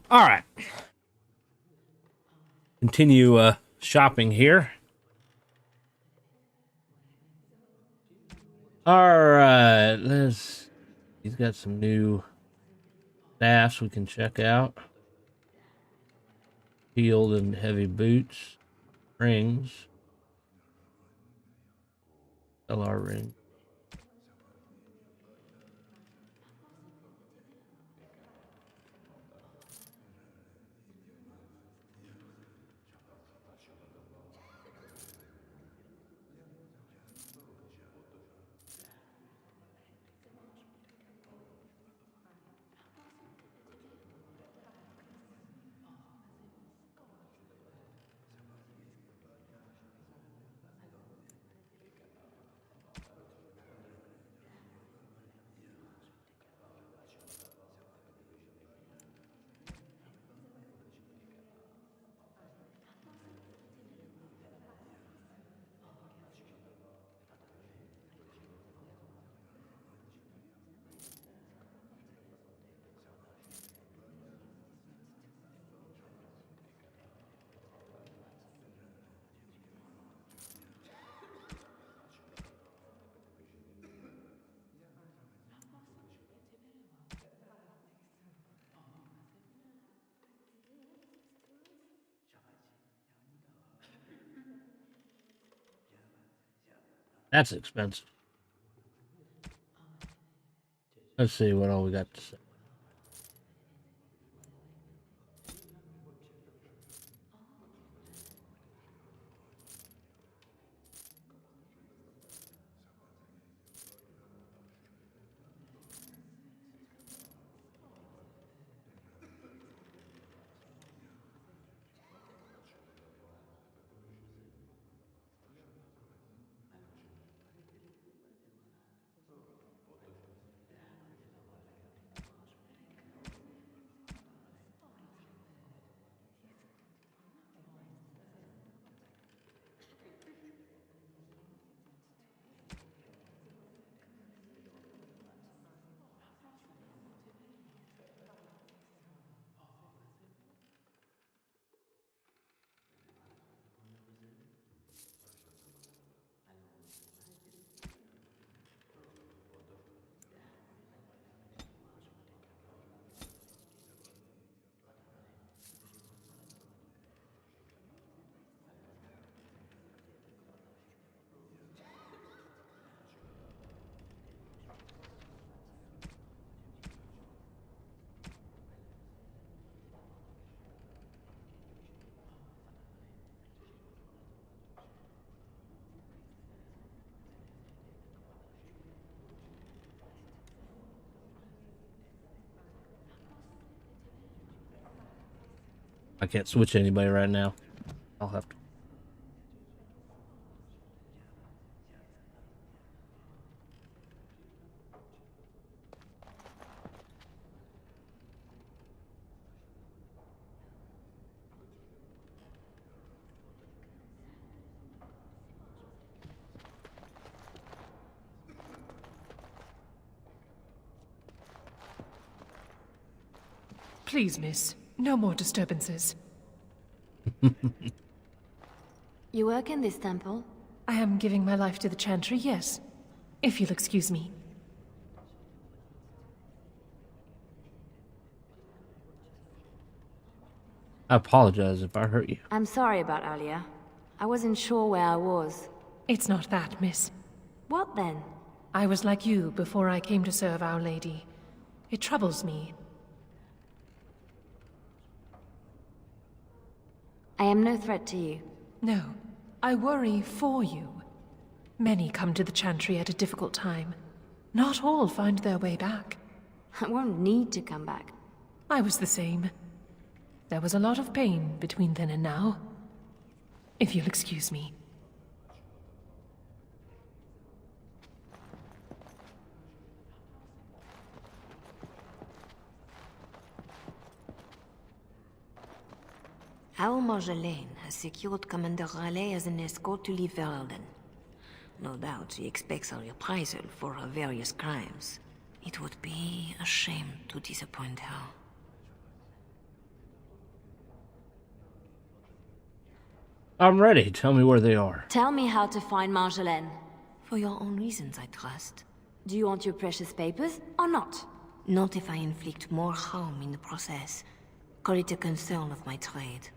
All right. Continue shopping here. All right, he's got some new staffs we can check out. Shield and heavy boots, rings, LR ring. That's expensive. Let's see what all we got to say. I can't switch anybody right now. I'll have to. Please, miss. No more disturbances. You work in this temple? I am giving my life to the Chantry, yes. If you'll excuse me. I apologize if I hurt you. I'm sorry about earlier. I wasn't sure where I was. It's not that, miss. What then? I was like you before I came to serve Our Lady. It troubles me. I am no threat to you. No, I worry for you. Many come to the Chantry at a difficult time. Not all find their way back. I won't need to come back. I was the same. There was a lot of pain between then and now. If you'll excuse me. Our Marjolaine has secured Commander Raleigh as an escort to leave Ferelden. No doubt she expects a reprisal for her various crimes. It would be a shame to disappoint her. I'm ready. Tell me where they are. Tell me how to find Marjolaine. For your own reasons, I trust. Do you want your precious papers, or not? Not if I inflict more harm in the process. Call it a concern of my trade.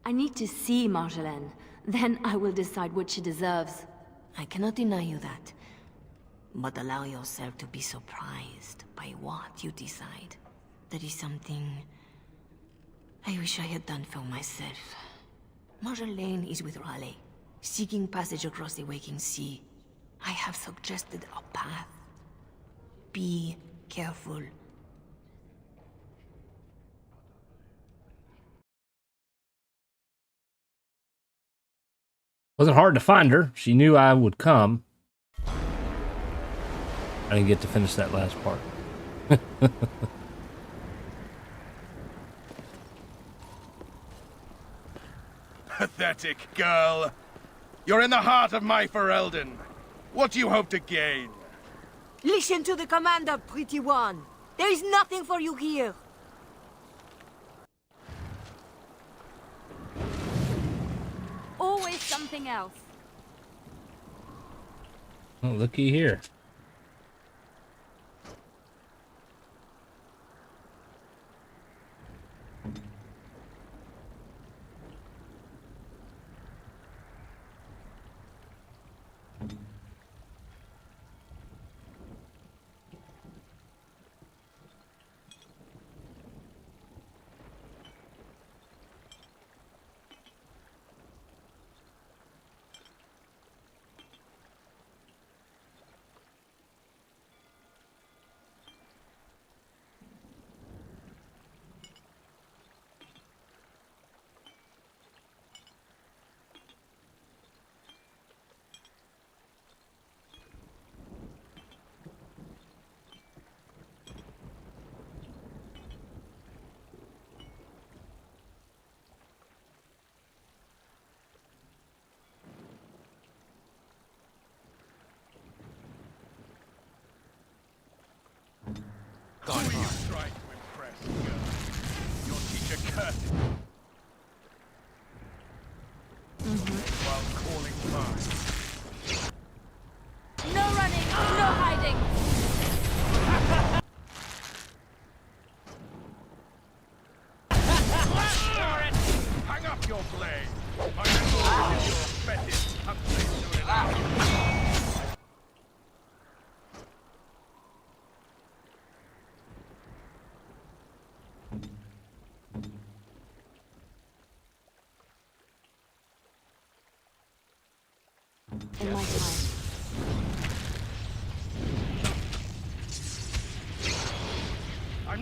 I need to see Marjolaine. Then I will decide what she deserves. I cannot deny you that. But allow yourself to be surprised by what you decide. That is something I wish I had done for myself. Marjolaine is with Raleigh, seeking passage across the waking sea. I have suggested a path. Be careful. Wasn't hard to find her. She knew I would come. I didn't get to finish that last part. Pathetic girl. You're in the heart of my Ferelden. What do you hope to gain? Listen to the commander, pretty one. There is nothing for you here. always something else. Oh, looky here. Who are you trying to impress, girl? Your teacher cursed while calling mine. No running, no hiding. Hang up your blade. I'm sure it is your fetish someplace soon enough. In my time. I'm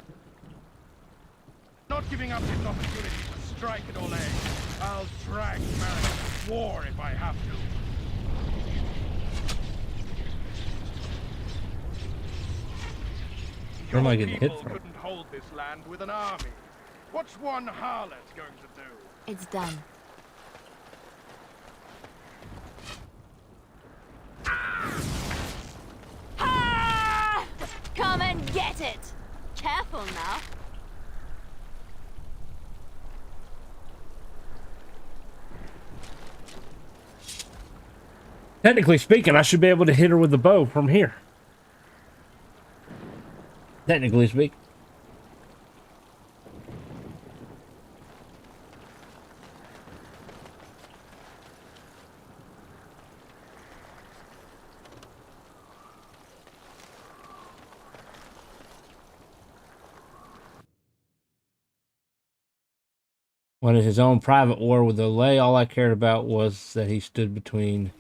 not giving up this opportunity to strike at all age. I'll drag Merrick to war if I have to. Where am I getting hit People from? couldn't hold this land with an army. What's one harlot going to do? It's done. Ah! Come and get it. Careful now. Technically speaking, I should be able to hit her with the bow from here. Technically speaking. When in his own private war with Olay, all I cared about was that he stood between...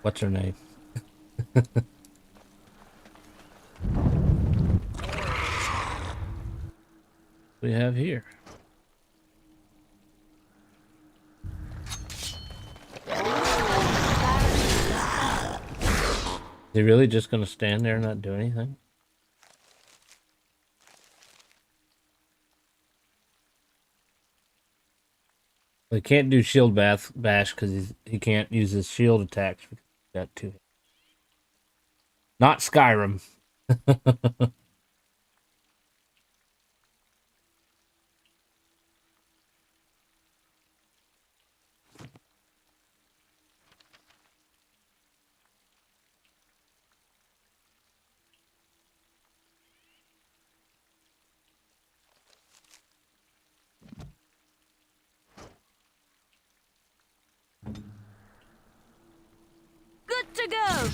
What's her name? We have here. Is he really just going to stand there and not do anything? Well, he can't do shield bash because he can't use his shield attacks. Got two. Not Skyrim. Good to go.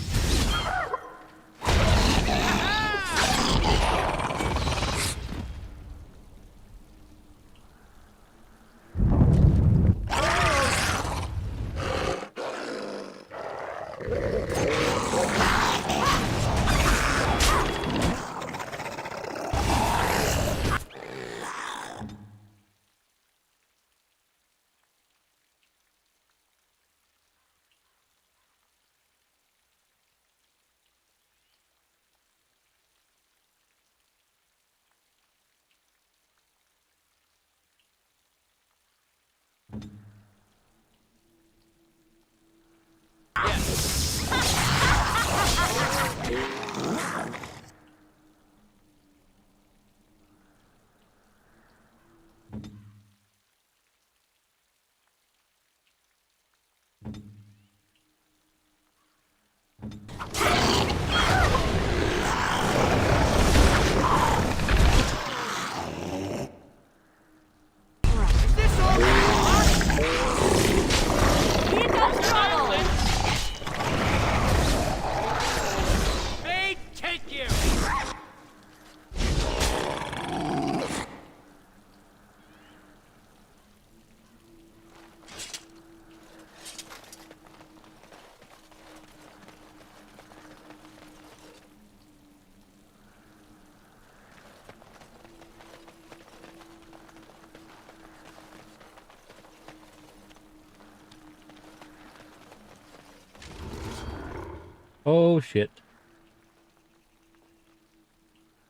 Oh shit.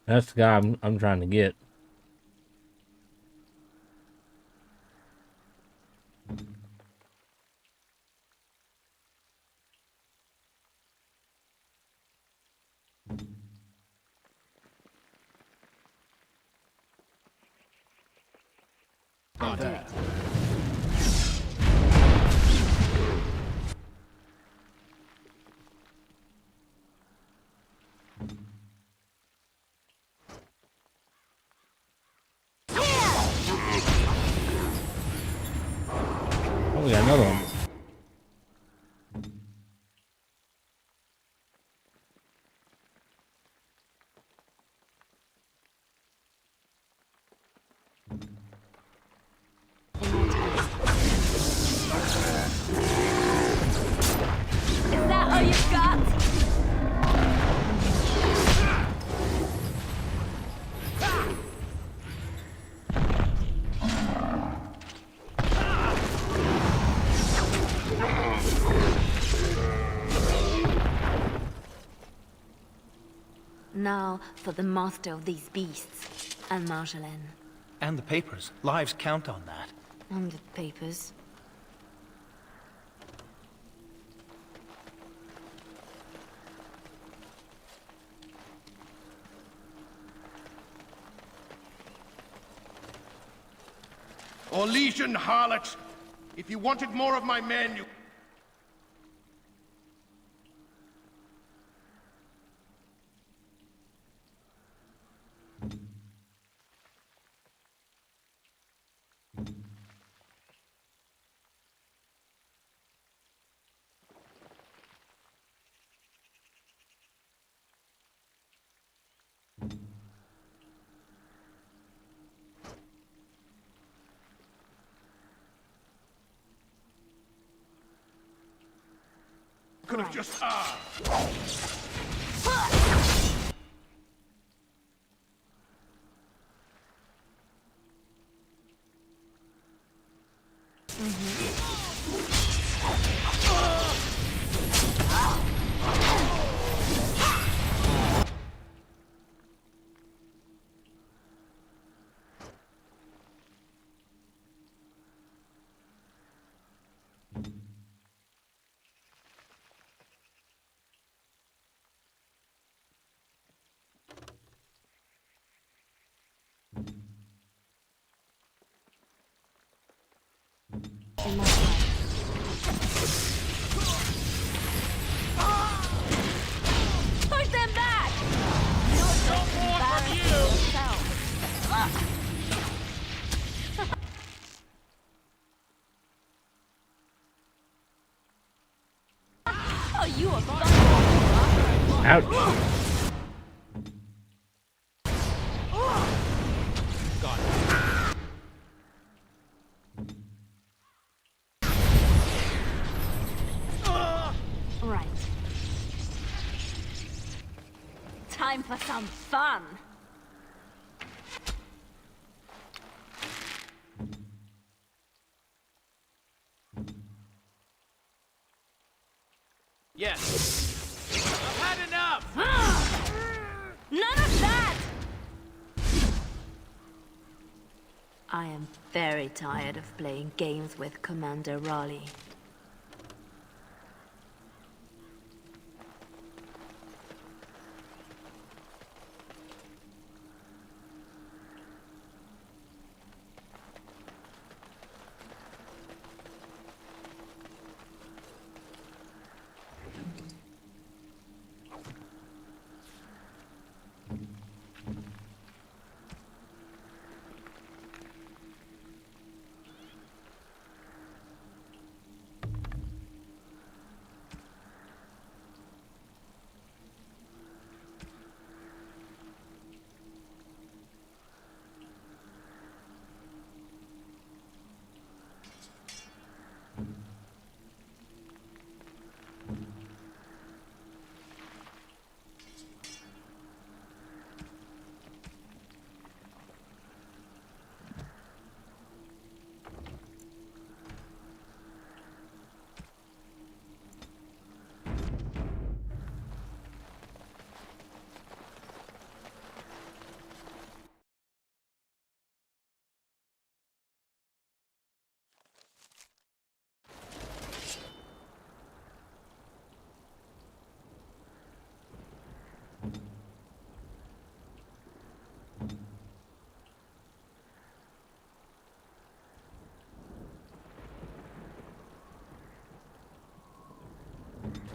That's the guy I'm trying to get. I'll do it. Oh, we got another one. Is that all you've got? Now for the master of these beasts, and Marjolaine. And the papers. Lives count on that. And the papers. Orlesian harlot! If you wanted more of my men, you... Could have just Push them back! No more from you! Oh, you are Ouch. Right. time for some fun. Yes. I've had enough. None of that! I am very tired of playing games with Commander Raleigh.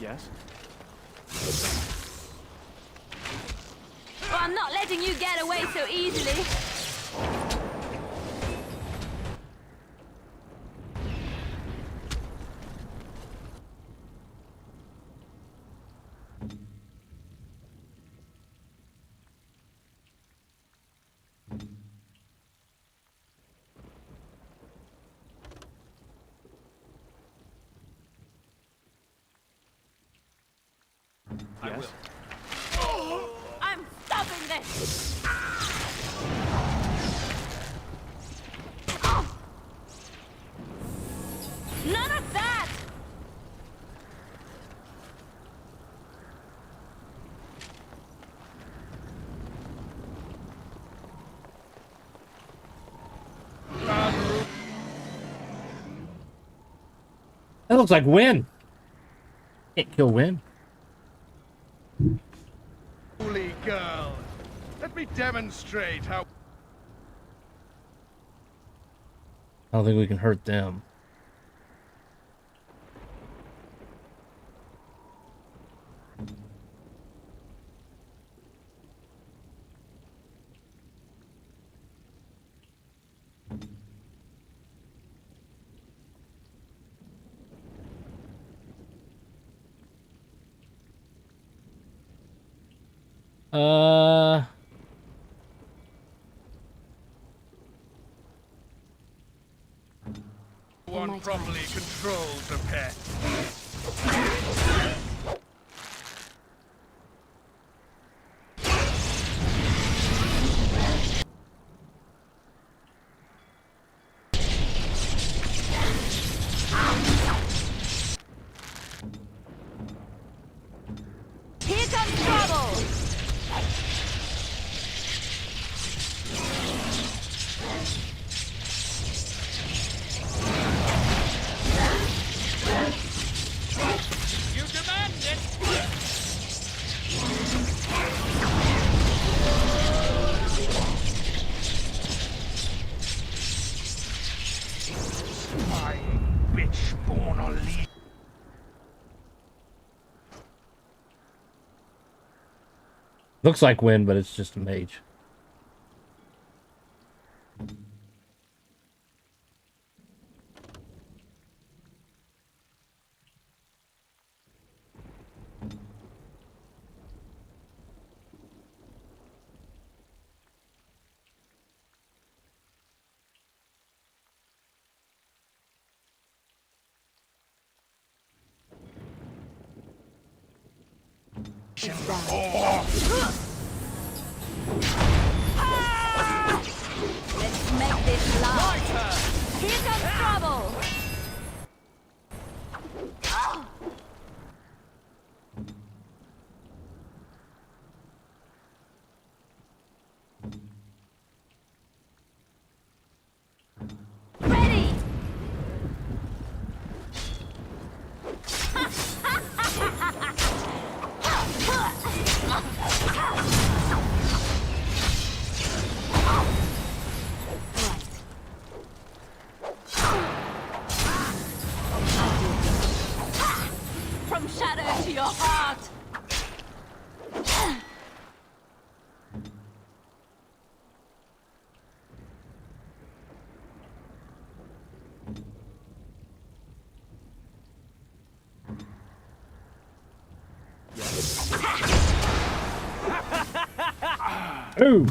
Yes? Well, I'm not letting you get away so easily. Yes? I'm stopping this! None of that! That looks like Win. Can't kill Win. Holy girl! Let me demonstrate how... I don't think we can hurt them. One properly controls a pet. Here comes trouble! You demand it! Spying bitch born on lead. Looks like Win, but it's just a mage. Let's make this last! Here comes trouble! Ready! From shadow to your heart! Ooh.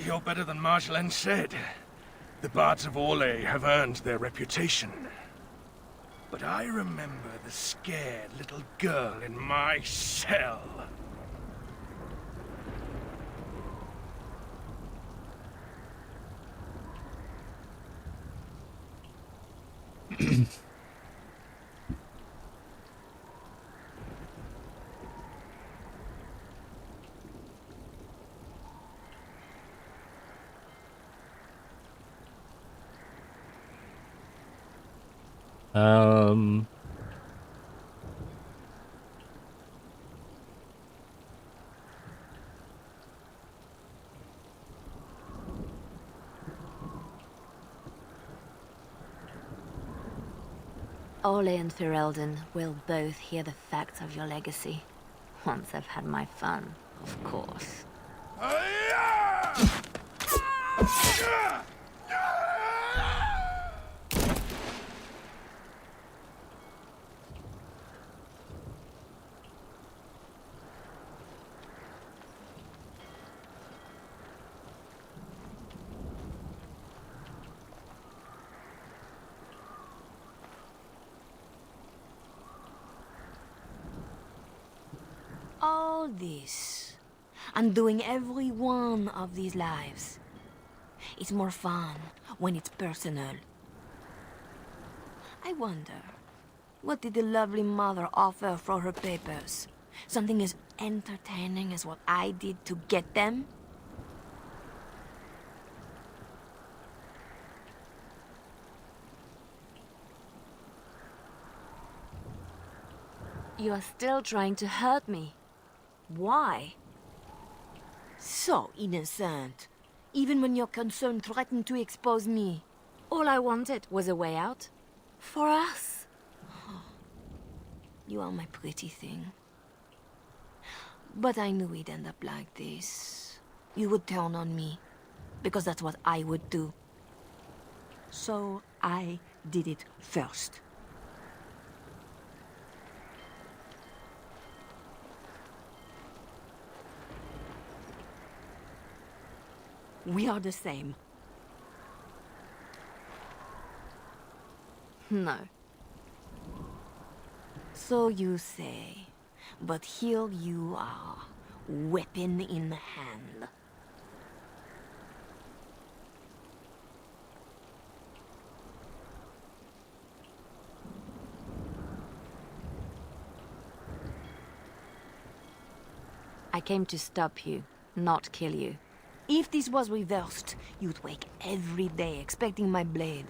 You're better than Marjolaine said. The bards of Orlais have earned their reputation. But I remember the scared little girl in my cell. Um, Ole and Ferelden will both hear the facts of your legacy. Once I've had my fun, of course. All this, undoing every one of these lives. It's more fun when it's personal. I wonder, what did the lovely mother offer for her papers? Something as entertaining as what I did to get them? You are still trying to hurt me. Why? So innocent. Even when your concern threatened to expose me. All I wanted was a way out. For us. You are my pretty thing. But I knew we'd end up like this. You would turn on me. Because that's what I would do. So I did it first. We are the same. No. So you say. But here you are, weapon in hand. I came to stop you, not kill you. If this was reversed, you'd wake every day expecting my blade.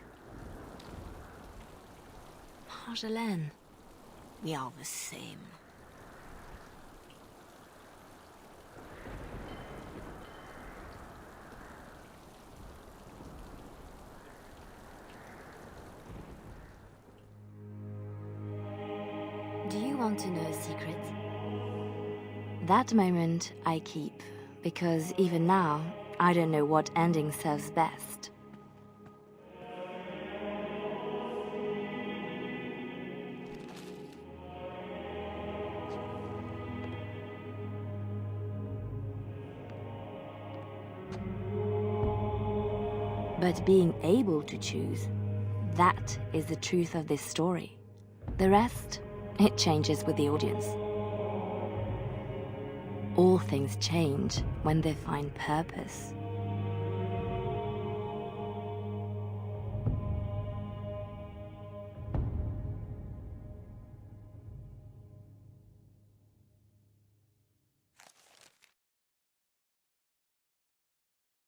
Marjolaine. We are the same. Do you want to know a secret? That moment I keep, because even now, I don't know what ending serves best. But being able to choose, that is the truth of this story. The rest, it changes with the audience. All things change when they find purpose.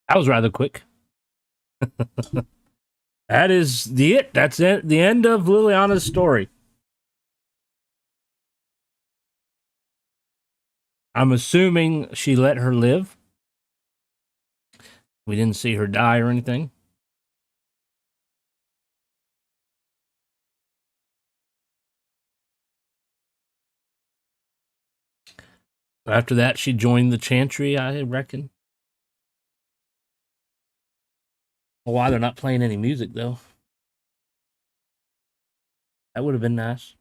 That was rather quick. That is it. That's it. The end of Leliana's story. I'm assuming she let her live. We didn't see her die or anything. After that, she joined the Chantry, I reckon. Why they're not playing any music, though. That would have been nice.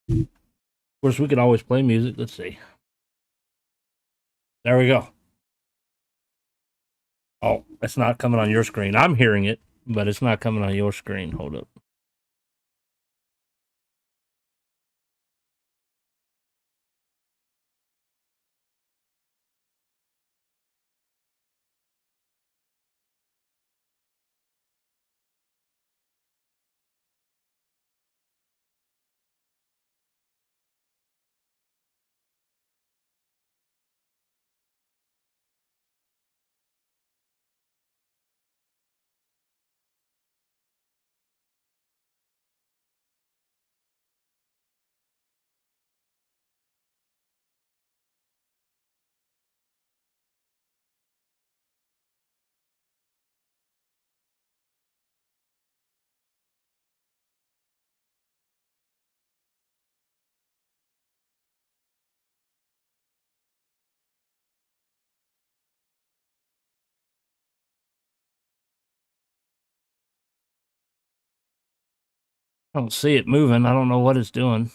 Of course, we could always play music. Let's see. There we go. Oh, it's not coming on your screen. I'm hearing it, but it's not coming on your screen. Hold up. I don't see it moving. I don't know what it's doing.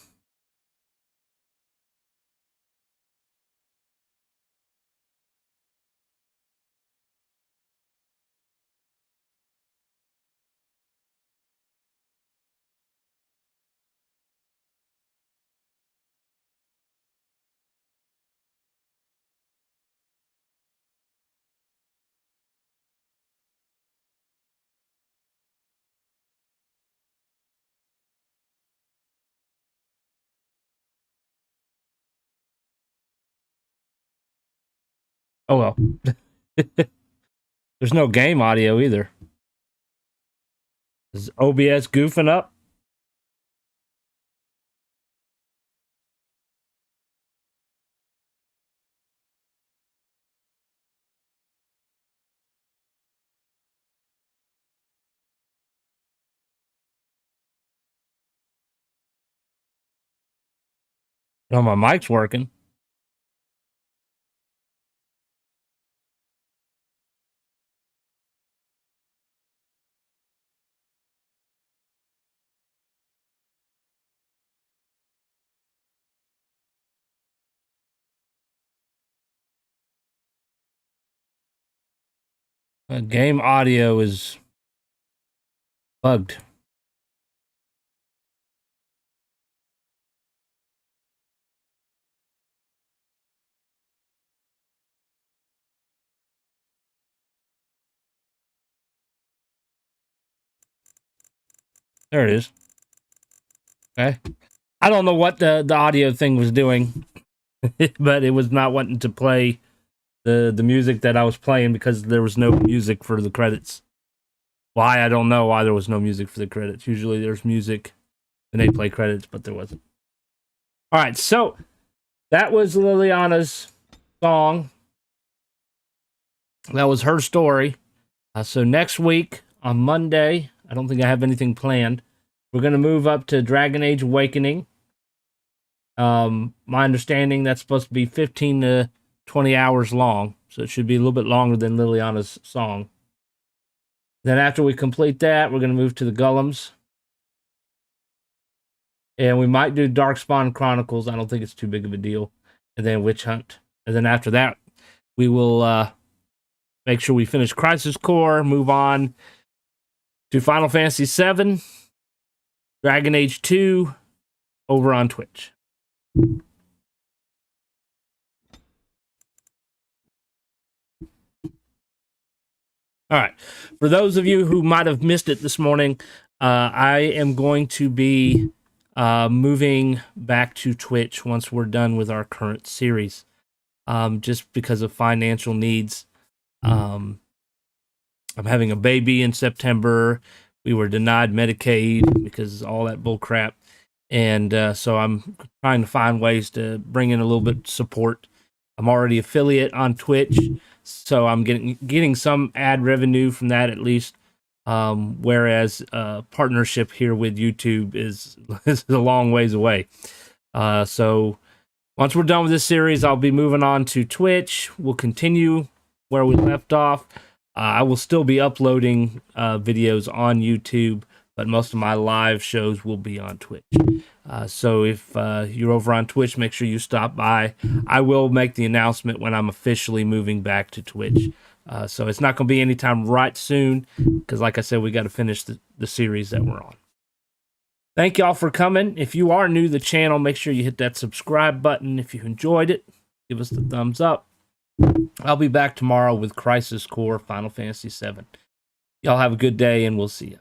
Oh well. There's no game audio either. Is OBS goofing up? No, my mic's working. Game audio is bugged. There it is. Okay. I don't know what the audio thing was doing, but it was not wanting to play the music that I was playing because there was no music for the credits. Why? I don't know why there was no music for the credits. Usually there's music when they play credits, but there wasn't. All right, so that was Leliana's song. That was her story. So next week on Monday, I don't think I have anything planned. We're going to move up to Dragonage Awakening. My understanding that's supposed to be 15 to 20 hours long, so it should be a little bit longer than Leliana's song. Then after we complete that, we're going to move to the Golems. And we might do Darkspawn Chronicles. I don't think it's too big of a deal. And then Witch Hunt. And then after that, we will make sure we finish Crisis Core, move on to Final Fantasy VII, Dragon Age 2, over on Twitch. All right. For those of you who might have missed it this morning, I am going to be moving back to Twitch once we're done with our current series, just because of financial needs. I'm having a baby in September. We were denied Medicaid because all that bull crap. And so I'm trying to find ways to bring in a little bit of support. I'm already affiliate on Twitch, so I'm getting some ad revenue from that at least. Whereas partnership here with YouTube is a long ways away. So once we're done with this series, I'll be moving on to Twitch. We'll continue where we left off. I will still be uploading videos on YouTube, but most of my live shows will be on Twitch. So if you're over on Twitch, make sure you stop by. I will make the announcement when I'm officially moving back to Twitch. So it's not going to be anytime right soon, because like I said, we got to finish the series that we're on. Thank y'all for coming. If you are new to the channel, make sure you hit that subscribe button. If you enjoyed it, give us the thumbs up. I'll be back tomorrow with Crisis Core Final Fantasy VII. Y'all have a good day, and we'll see you.